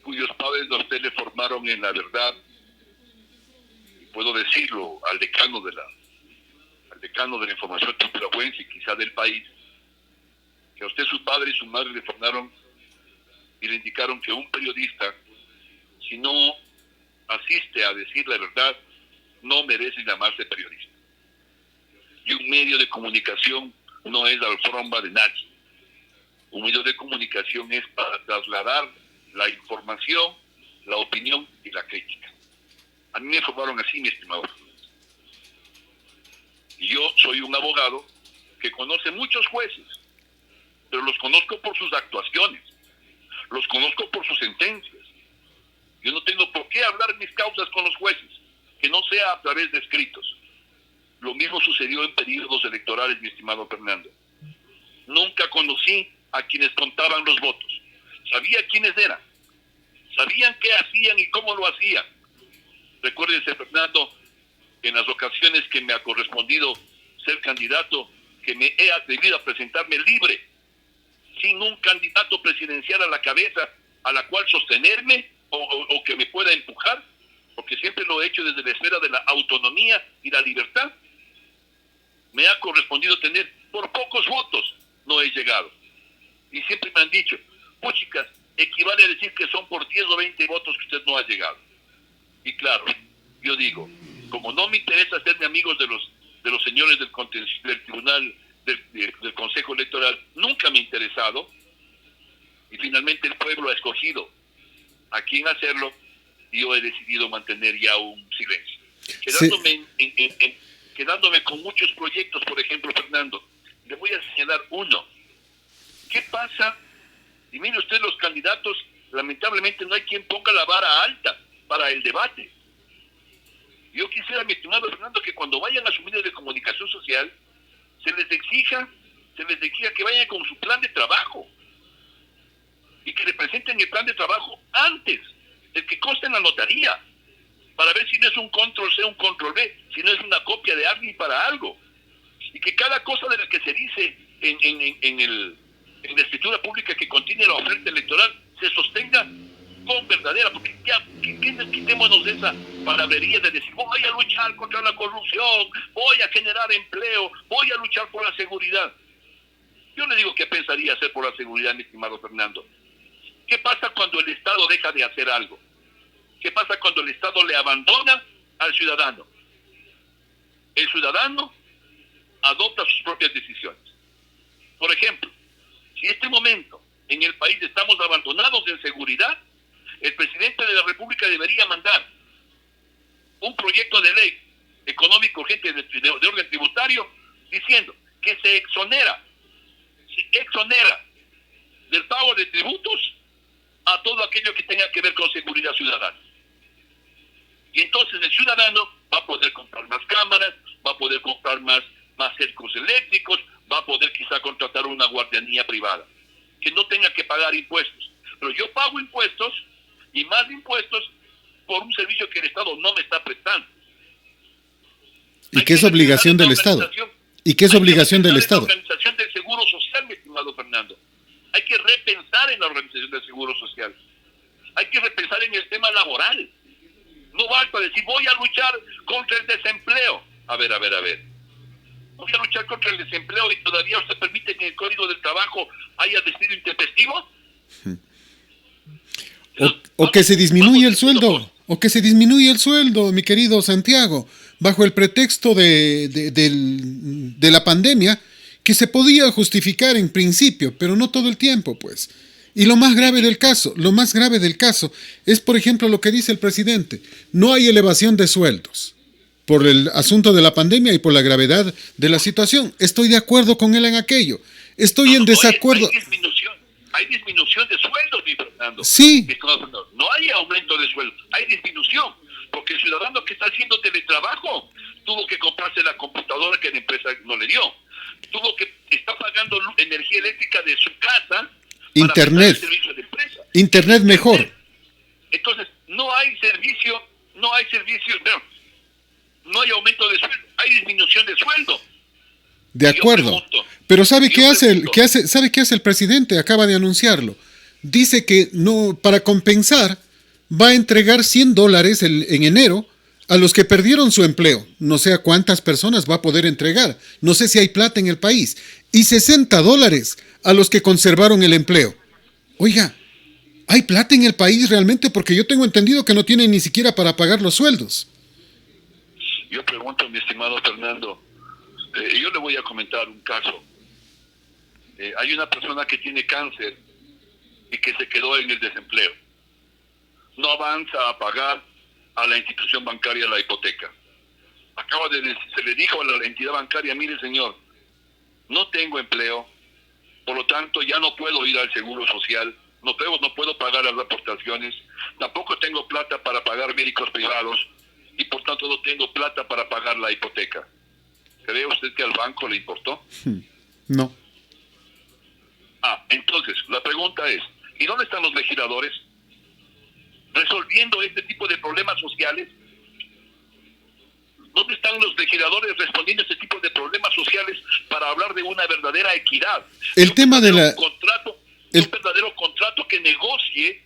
cuyos padres a usted le formaron en la verdad, y puedo decirlo, al decano de la información nicaragüense y quizá del país, que a usted su padre y su madre le formaron y le indicaron que un periodista, si no asiste a decir la verdad, no merece llamarse periodista. Y un medio de comunicación no es la alfombra de nadie. Un medio de comunicación es para trasladar la información, la opinión y la crítica. A mí me formaron así, mi estimado. Y yo soy un abogado que conoce muchos jueces, pero los conozco por sus actuaciones, los conozco por sus sentencias. Yo no tengo por qué hablar mis causas con los jueces, que no sea a través de escritos. Lo mismo sucedió en periodos electorales, mi estimado Fernando. Nunca conocí a quienes contaban los votos. Sabía quiénes eran. Sabían qué hacían y cómo lo hacían. Recuérdese, Fernando, en las ocasiones que me ha correspondido ser candidato, que me he atrevido a presentarme libre, sin un candidato presidencial a la cabeza, a la cual sostenerme o que me pueda empujar, porque siempre lo he hecho desde la esfera de la autonomía y la libertad. Me ha correspondido tener, por pocos votos, no he llegado. Y siempre me han dicho, puchicas, equivale a decir que son por 10 o 20 votos que usted no ha llegado. Y claro, yo digo, como no me interesa hacerme amigos de los señores del tribunal, del Consejo Electoral, nunca me ha interesado, y finalmente el pueblo ha escogido a quién hacerlo, y yo he decidido mantener ya un silencio. Quedándome con muchos proyectos, por ejemplo, Fernando, le voy a señalar uno. ¿Qué pasa? Y mire usted, los candidatos, lamentablemente no hay quien ponga la vara alta para el debate. Yo quisiera, mi estimado Fernando, que cuando vayan a sus medios de comunicación social, se les exija que vayan con su plan de trabajo y que le presenten el plan de trabajo antes, el que conste en la notaría, para ver si no es un control C, un control B, si no es una copia de alguien para algo. Y que cada cosa de la que se dice en la escritura pública que contiene la oferta electoral se sostenga con verdadera, porque ya quitémonos de esa palabrería de decir voy a luchar contra la corrupción, voy a generar empleo, voy a luchar por la seguridad. Yo le digo qué pensaría hacer por la seguridad, mi estimado Fernando. ¿Qué pasa cuando el Estado deja de hacer algo? ¿Qué pasa cuando el Estado le abandona al ciudadano? El ciudadano adopta sus propias decisiones. Por ejemplo, si en este momento en el país estamos abandonados en seguridad, el presidente de la República debería mandar un proyecto de ley económico urgente de orden tributario diciendo que se exonera del pago de tributos a todo aquello que tenga que ver con seguridad ciudadana. Y entonces el ciudadano va a poder comprar más cámaras, va a poder comprar más cercos eléctricos, va a poder quizá contratar una guardianía privada, que no tenga que pagar impuestos. Pero yo pago impuestos y más impuestos por un servicio que el Estado no me está prestando. ¿Y qué es obligación del Estado? ¿Y qué es obligación del Estado? La organización del Seguro Social, mi estimado Fernando. Hay que repensar en la organización del Seguro Social. Hay que repensar en el tema laboral. No basta decir, voy a luchar contra el desempleo. A ver. Voy a luchar contra el desempleo y todavía usted permite que en el Código del Trabajo haya despido intempestivo. O que se disminuye el sueldo. O que se disminuye el sueldo, mi querido Santiago, bajo el pretexto de la pandemia, que se podía justificar en principio, pero no todo el tiempo, pues. Y lo más grave del caso es, por ejemplo, lo que dice el presidente. No hay elevación de sueldos por el asunto de la pandemia y por la gravedad de la situación. Estoy de acuerdo con él en aquello. Estoy en desacuerdo. Hay disminución de sueldos, mi Fernando. Sí. No hay aumento de sueldo, hay disminución. Porque el ciudadano que está haciendo teletrabajo tuvo que comprarse la computadora que la empresa no le dio. Está pagando energía eléctrica de su casa. Internet. Para el servicio de empresa. Internet mejor. Entonces, no hay aumento de sueldo, hay disminución de sueldo. De acuerdo. Pero ¿sabe qué hace el presidente? Acaba de anunciarlo. Dice que no, para compensar, va a entregar $100 en enero a los que perdieron su empleo. No sé a cuántas personas va a poder entregar. No sé si hay plata en el país. Y $60 a los que conservaron el empleo. Oiga, ¿hay plata en el país realmente? Porque yo tengo entendido que no tienen ni siquiera para pagar los sueldos. Yo pregunto, mi estimado Fernando, yo le voy a comentar un caso. Hay una persona que tiene cáncer y que se quedó en el desempleo. No avanza a pagar a la institución bancaria la hipoteca. Se le dijo a la entidad bancaria, mire señor, no tengo empleo, por lo tanto ya no puedo ir al Seguro Social, no puedo pagar las aportaciones, tampoco tengo plata para pagar médicos privados y por tanto no tengo plata para pagar la hipoteca. ¿Cree usted que al banco le importó? No. Entonces, la pregunta es, ¿y dónde están los legisladores resolviendo este tipo de problemas sociales? ¿Dónde están los legisladores respondiendo a este tipo de problemas sociales para hablar de una verdadera equidad? El tema de la... Un verdadero contrato que negocie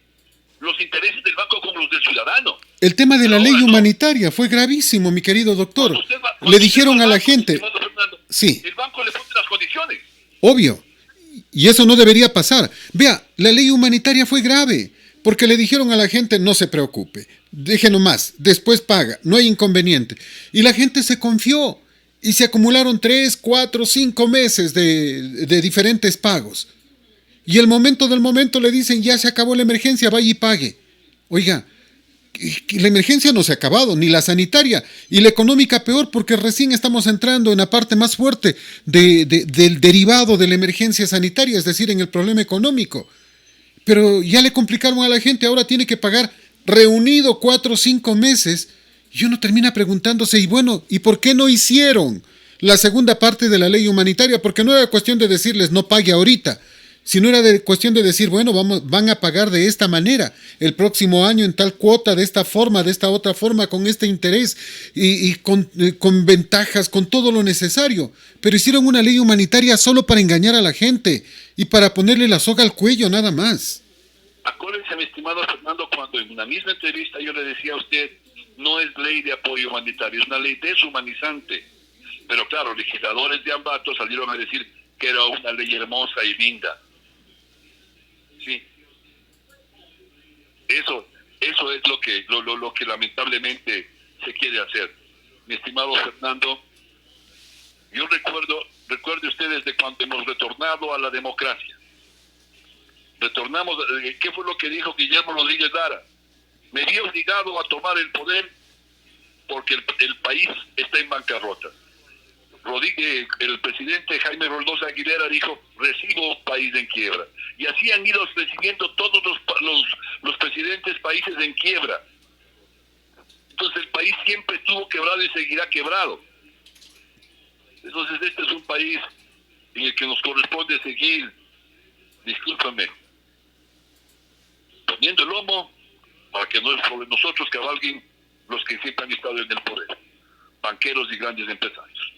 los intereses del banco con los del ciudadano. El tema de la ley humanitaria fue gravísimo, mi querido doctor. Le dijeron a la gente... Sí. El banco le pone las condiciones. Obvio. Y eso no debería pasar. Vea, la ley humanitaria fue grave, porque le dijeron a la gente, no se preocupe, deje nomás, después paga, no hay inconveniente. Y la gente se confió, y se acumularon 3, 4, 5 meses de diferentes pagos. Y el momento del momento le dicen, ya se acabó la emergencia, vaya y pague. Oiga, la emergencia no se ha acabado, ni la sanitaria, y la económica peor, porque recién estamos entrando en la parte más fuerte del derivado de la emergencia sanitaria, es decir, en el problema económico. Pero ya le complicaron a la gente, ahora tiene que pagar reunido 4 o 5 meses, y uno termina preguntándose, y bueno, ¿y por qué no hicieron la segunda parte de la ley humanitaria? Porque no era cuestión de decirles, no pague ahorita, sino era cuestión de decir, bueno, van a pagar de esta manera, el próximo año en tal cuota, de esta forma, de esta otra forma, con este interés y con ventajas, con todo lo necesario. Pero hicieron una ley humanitaria solo para engañar a la gente y para ponerle la soga al cuello, nada más. Acuérdense, mi estimado Fernando, cuando en una misma entrevista yo le decía a usted, no es ley de apoyo humanitario, es una ley deshumanizante. Pero claro, legisladores de Ambato salieron a decir que era una ley hermosa y linda. Sí. Eso es lo que lamentablemente se quiere hacer. Mi estimado Fernando, yo recuerde ustedes de cuando hemos retornado a la democracia. Retornamos, ¿qué fue lo que dijo Guillermo Rodríguez Lara? Me vi obligado a tomar el poder porque el país está en bancarrota. El presidente Jaime Roldós Aguilera dijo, recibo país en quiebra. Y así han ido recibiendo todos los presidentes países en quiebra. Entonces el país siempre estuvo quebrado y seguirá quebrado. Entonces este es un país en el que nos corresponde seguir, discúlpame, poniendo el lomo para que no es sobre nosotros cabalguen los que siempre han estado en el poder, banqueros y grandes empresarios.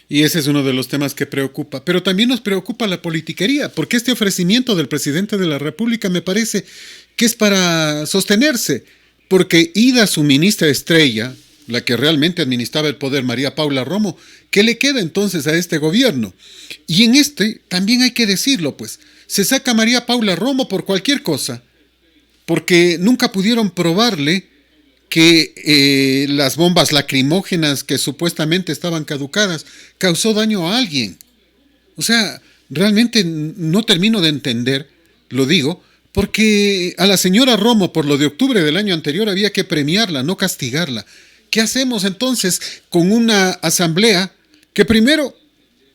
Y ese es uno de los temas que preocupa. Pero también nos preocupa la politiquería, porque este ofrecimiento del presidente de la República me parece que es para sostenerse, porque ida su ministra estrella, la que realmente administraba el poder, María Paula Romo, ¿qué le queda entonces a este gobierno? Y en este también hay que decirlo, pues, se saca María Paula Romo por cualquier cosa, porque nunca pudieron probarle que las bombas lacrimógenas que supuestamente estaban caducadas causó daño a alguien. O sea, realmente no termino de entender, lo digo, porque a la señora Romo por lo de octubre del año anterior había que premiarla, no castigarla. ¿Qué hacemos entonces con una asamblea que primero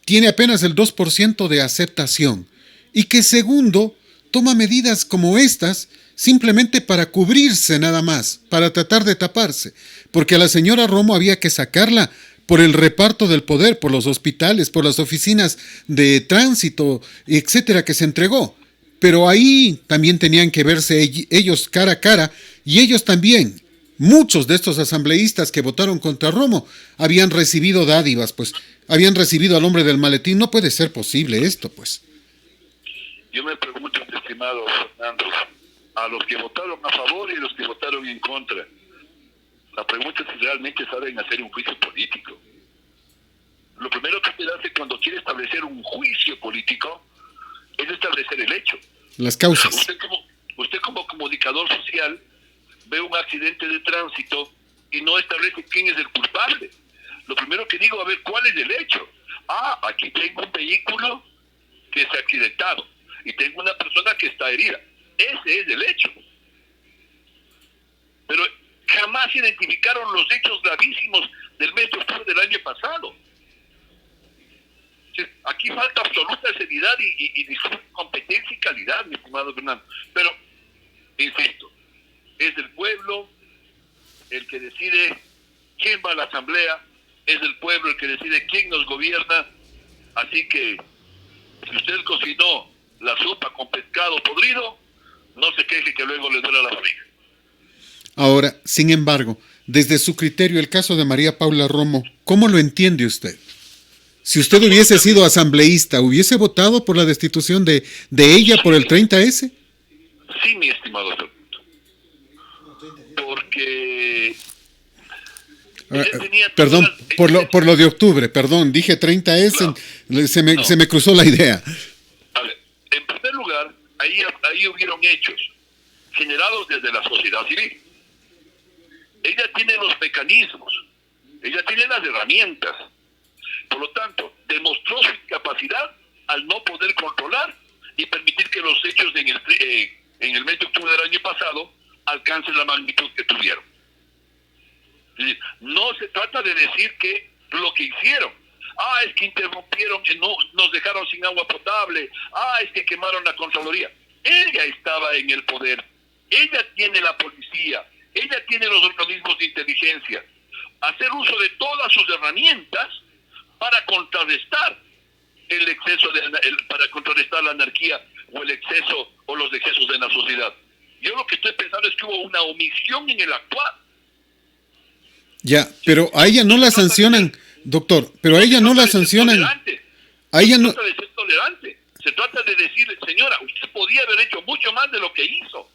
tiene apenas el 2% de aceptación y que segundo toma medidas como estas simplemente para cubrirse nada más, para tratar de taparse? Porque a la señora Romo había que sacarla por el reparto del poder, por los hospitales, por las oficinas de tránsito, etcétera, que se entregó. Pero ahí también tenían que verse ellos cara a cara, y ellos también, muchos de estos asambleístas que votaron contra Romo, habían recibido dádivas, pues, habían recibido al hombre del maletín. No puede ser posible esto, pues. Yo me pregunto, estimado Fernando, a los que votaron a favor y a los que votaron en contra, la pregunta es si realmente saben hacer un juicio político. Lo primero que usted hace cuando quiere establecer un juicio político es establecer el hecho. Las causas. Usted como comunicador social ve un accidente de tránsito y no establece quién es el culpable. Lo primero que digo, a ver, ¿cuál es el hecho? Aquí tengo un vehículo que se ha accidentado y tengo una persona que está herida. Ese es el hecho. Pero jamás identificaron los hechos gravísimos del mes de octubre del año pasado. Aquí falta absoluta seriedad y competencia y calidad, mi estimado Fernando. Pero, insisto, es el pueblo el que decide quién va a la asamblea es el pueblo el que decide quién nos gobierna, así que si usted cocinó la sopa con pescado podrido, no se queje que luego le duele la barriga. Ahora, sin embargo, desde su criterio, el caso de María Paula Romo, ¿cómo lo entiende usted? Si usted hubiese sido asambleísta, ¿hubiese votado por la destitución de ella por el 30S? Sí, mi estimado Fernando. Porque perdón, por lo de octubre, perdón, dije 30S, no, se me cruzó la idea. A ver, en primer lugar, ahí hubieron hechos generados desde la sociedad civil. Ella tiene los mecanismos, ella tiene las herramientas. Por lo tanto, demostró su incapacidad al no poder controlar y permitir que los hechos en el mes de octubre del año pasado alcancen la magnitud que tuvieron. Es decir, no se trata de decir que lo que hicieron, es que interrumpieron, nos dejaron sin agua potable, es que quemaron la Contraloría. Ella estaba en el poder, ella tiene la policía, ella tiene los organismos de inteligencia. Hacer uso de todas sus herramientas para contrarrestar el exceso para contrarrestar la anarquía o el exceso o los excesos de la sociedad. Yo lo que estoy pensando es que hubo una omisión en el actuar. Ya, pero a ella no la sancionan, doctor, pero a ella no la sancionan. A ella no. Se trata de ser tolerante. Se trata de decirle, señora, usted podía haber hecho mucho más de lo que hizo.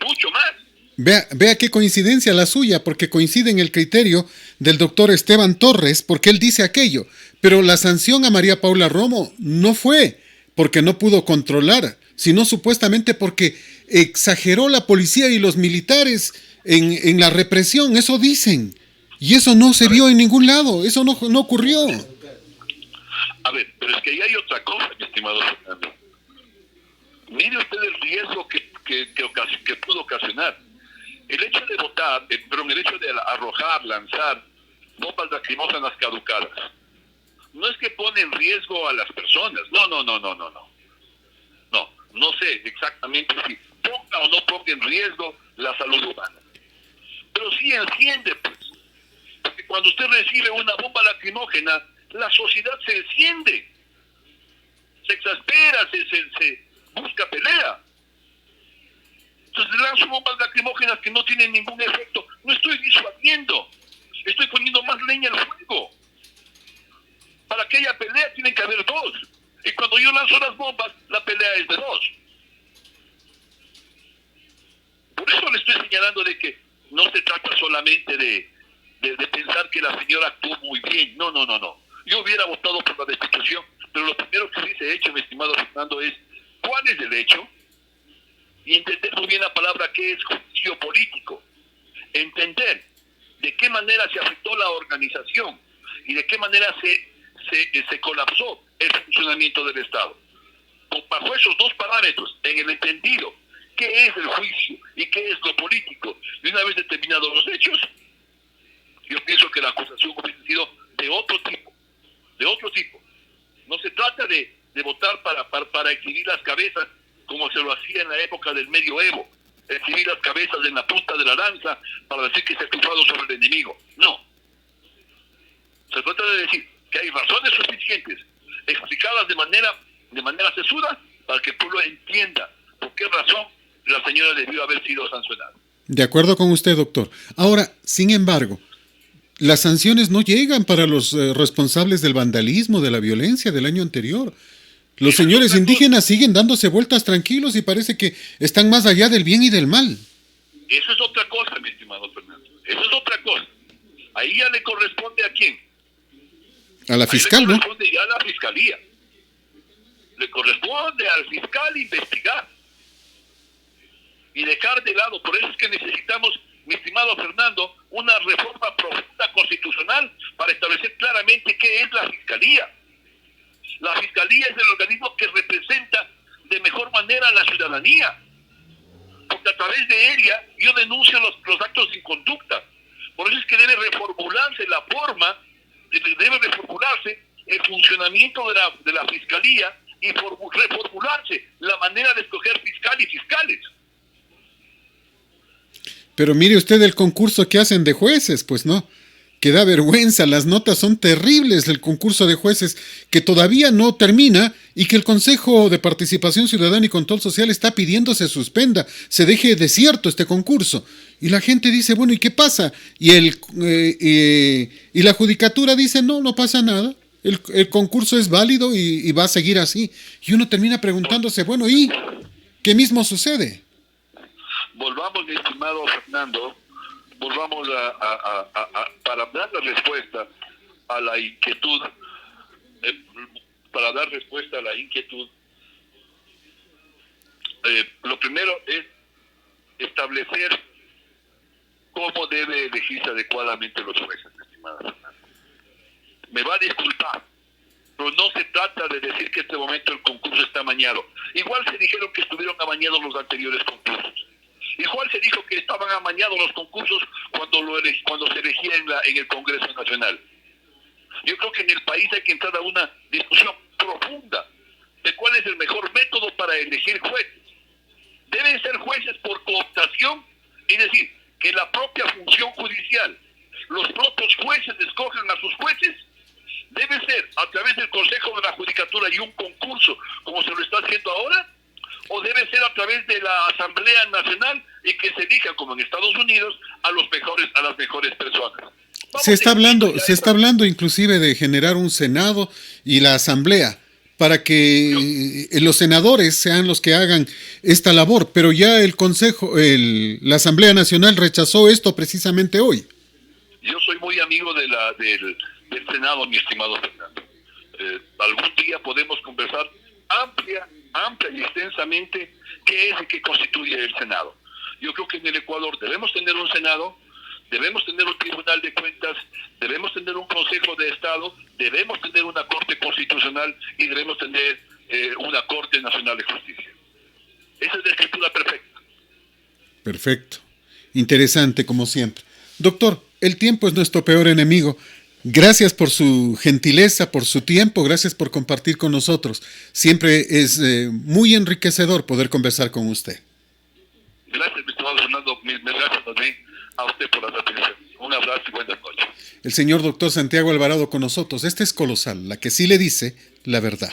Mucho más. Vea qué coincidencia la suya, porque coincide en el criterio del doctor Esteban Torres, porque él dice aquello. Pero la sanción a María Paula Romo no fue porque no pudo controlar, sino supuestamente porque exageró la policía y los militares en la represión, eso dicen. Y eso no se vio en ningún lado, eso no ocurrió. A ver, pero es que ahí hay otra cosa, mi estimado Fernando. Mire usted el riesgo que pudo ocasionar. El hecho de votar, el hecho de arrojar, lanzar bombas lacrimógenas caducadas, no es que pone en riesgo a las personas. No sé exactamente si ponga o no ponga en riesgo la salud humana. Pero sí enciende, pues. Porque cuando usted recibe una bomba lacrimógena, la sociedad se enciende, se exaspera, se busca pelea. Entonces lanzo bombas lacrimógenas que no tienen ningún efecto. No estoy disuadiendo, estoy poniendo más leña al fuego. Para que haya pelea tienen que haber dos. Y cuando yo lanzo las bombas, la pelea es de dos. Por eso le estoy señalando de que no se trata solamente de pensar que la señora actuó muy bien. No. Yo hubiera votado por la destitución, pero lo primero que hubiese hecho, mi estimado Fernando, es ¿cuál es el hecho? Y entender muy bien la palabra que es juicio político. Entender de qué manera se afectó la organización y de qué manera se colapsó el funcionamiento del Estado. Bajo esos dos parámetros, en el entendido qué es el juicio y qué es lo político, y una vez determinados los hechos, yo pienso que la acusación hubiese sido de otro tipo. No se trata de votar para exhibir las cabezas como se lo hacía en la época del medioevo, exhibir las cabezas en la punta de la lanza para decir que se ha triunfado sobre el enemigo. No. Se trata de decir que hay razones suficientes, explicadas de manera sesuda, para que el pueblo entienda por qué razón la señora debió haber sido sancionada. De acuerdo con usted, doctor. Ahora, sin embargo, las sanciones no llegan para los responsables del vandalismo, de la violencia del año anterior. Los señores indígenas siguen dándose vueltas tranquilos y parece que están más allá del bien y del mal. Eso es otra cosa, mi estimado Fernando. Eso es otra cosa. Ahí ya le corresponde ¿a quién? A la fiscal, ¿no? Le corresponde ya a la fiscalía. Le corresponde al fiscal investigar y dejar de lado. Por eso es que necesitamos, mi estimado Fernando, una reforma profunda constitucional para establecer claramente qué es la fiscalía. La fiscalía es el organismo que representa de mejor manera a la ciudadanía, porque a través de ella yo denuncio los actos de inconducta. Por eso es que debe reformularse la forma, debe reformularse el funcionamiento de la fiscalía y reformularse la manera de escoger fiscal y fiscales. Pero mire usted el concurso que hacen de jueces, pues no. que da vergüenza. Las notas son terribles del concurso de jueces que todavía no termina y que el Consejo de Participación Ciudadana y Control Social está pidiendo se suspenda, se deje desierto este concurso. Y la gente dice, bueno, ¿y qué pasa? Y la judicatura dice, no, no pasa nada. El concurso es válido y va a seguir así. Y uno termina preguntándose, bueno, ¿y qué mismo sucede? Volvamos, mi estimado Fernando, volvamos para dar la respuesta a la inquietud, lo primero es establecer cómo debe elegirse adecuadamente los jueces, estimada Fernanda. Me va a disculpar, pero no se trata de decir que en este momento el concurso está amañado. Igual se dijeron que estuvieron amañados los anteriores concursos. Igual se dijo que estaban amañados los concursos cuando se elegía en el Congreso Nacional. Yo creo que en el país hay que entrar a una discusión profunda de cuál es el mejor método para elegir jueces. Deben ser jueces por cooptación, es decir, que la propia función judicial, los propios jueces escojan a sus jueces. Debe ser a través del Consejo de la Judicatura y un concurso, como se lo está haciendo ahora, o debe ser a través de la Asamblea Nacional y que se elija, como en Estados Unidos, a las mejores personas. Se está hablando inclusive de generar un Senado y la Asamblea para que los senadores sean los que hagan esta labor, pero ya el Consejo, la Asamblea Nacional rechazó esto precisamente hoy. Yo soy muy amigo del Senado, mi estimado Fernando. Algún día podemos conversar amplia y extensamente qué es y qué constituye el Senado. Yo creo que en el Ecuador debemos tener un Senado, debemos tener un Tribunal de Cuentas, debemos tener un Consejo de Estado, debemos tener una Corte Constitucional y debemos tener una Corte Nacional de Justicia. Esa es la escritura perfecta. Perfecto. Interesante, como siempre. Doctor, el tiempo es nuestro peor enemigo. Gracias por su gentileza, por su tiempo, gracias por compartir con nosotros. Siempre es muy enriquecedor poder conversar con usted. Gracias, mi estimado Fernando. Gracias también a usted por la atención. Un abrazo y buenas noches. El señor doctor Santiago Alvarado con nosotros. Este es Colosal, la que sí le dice la verdad.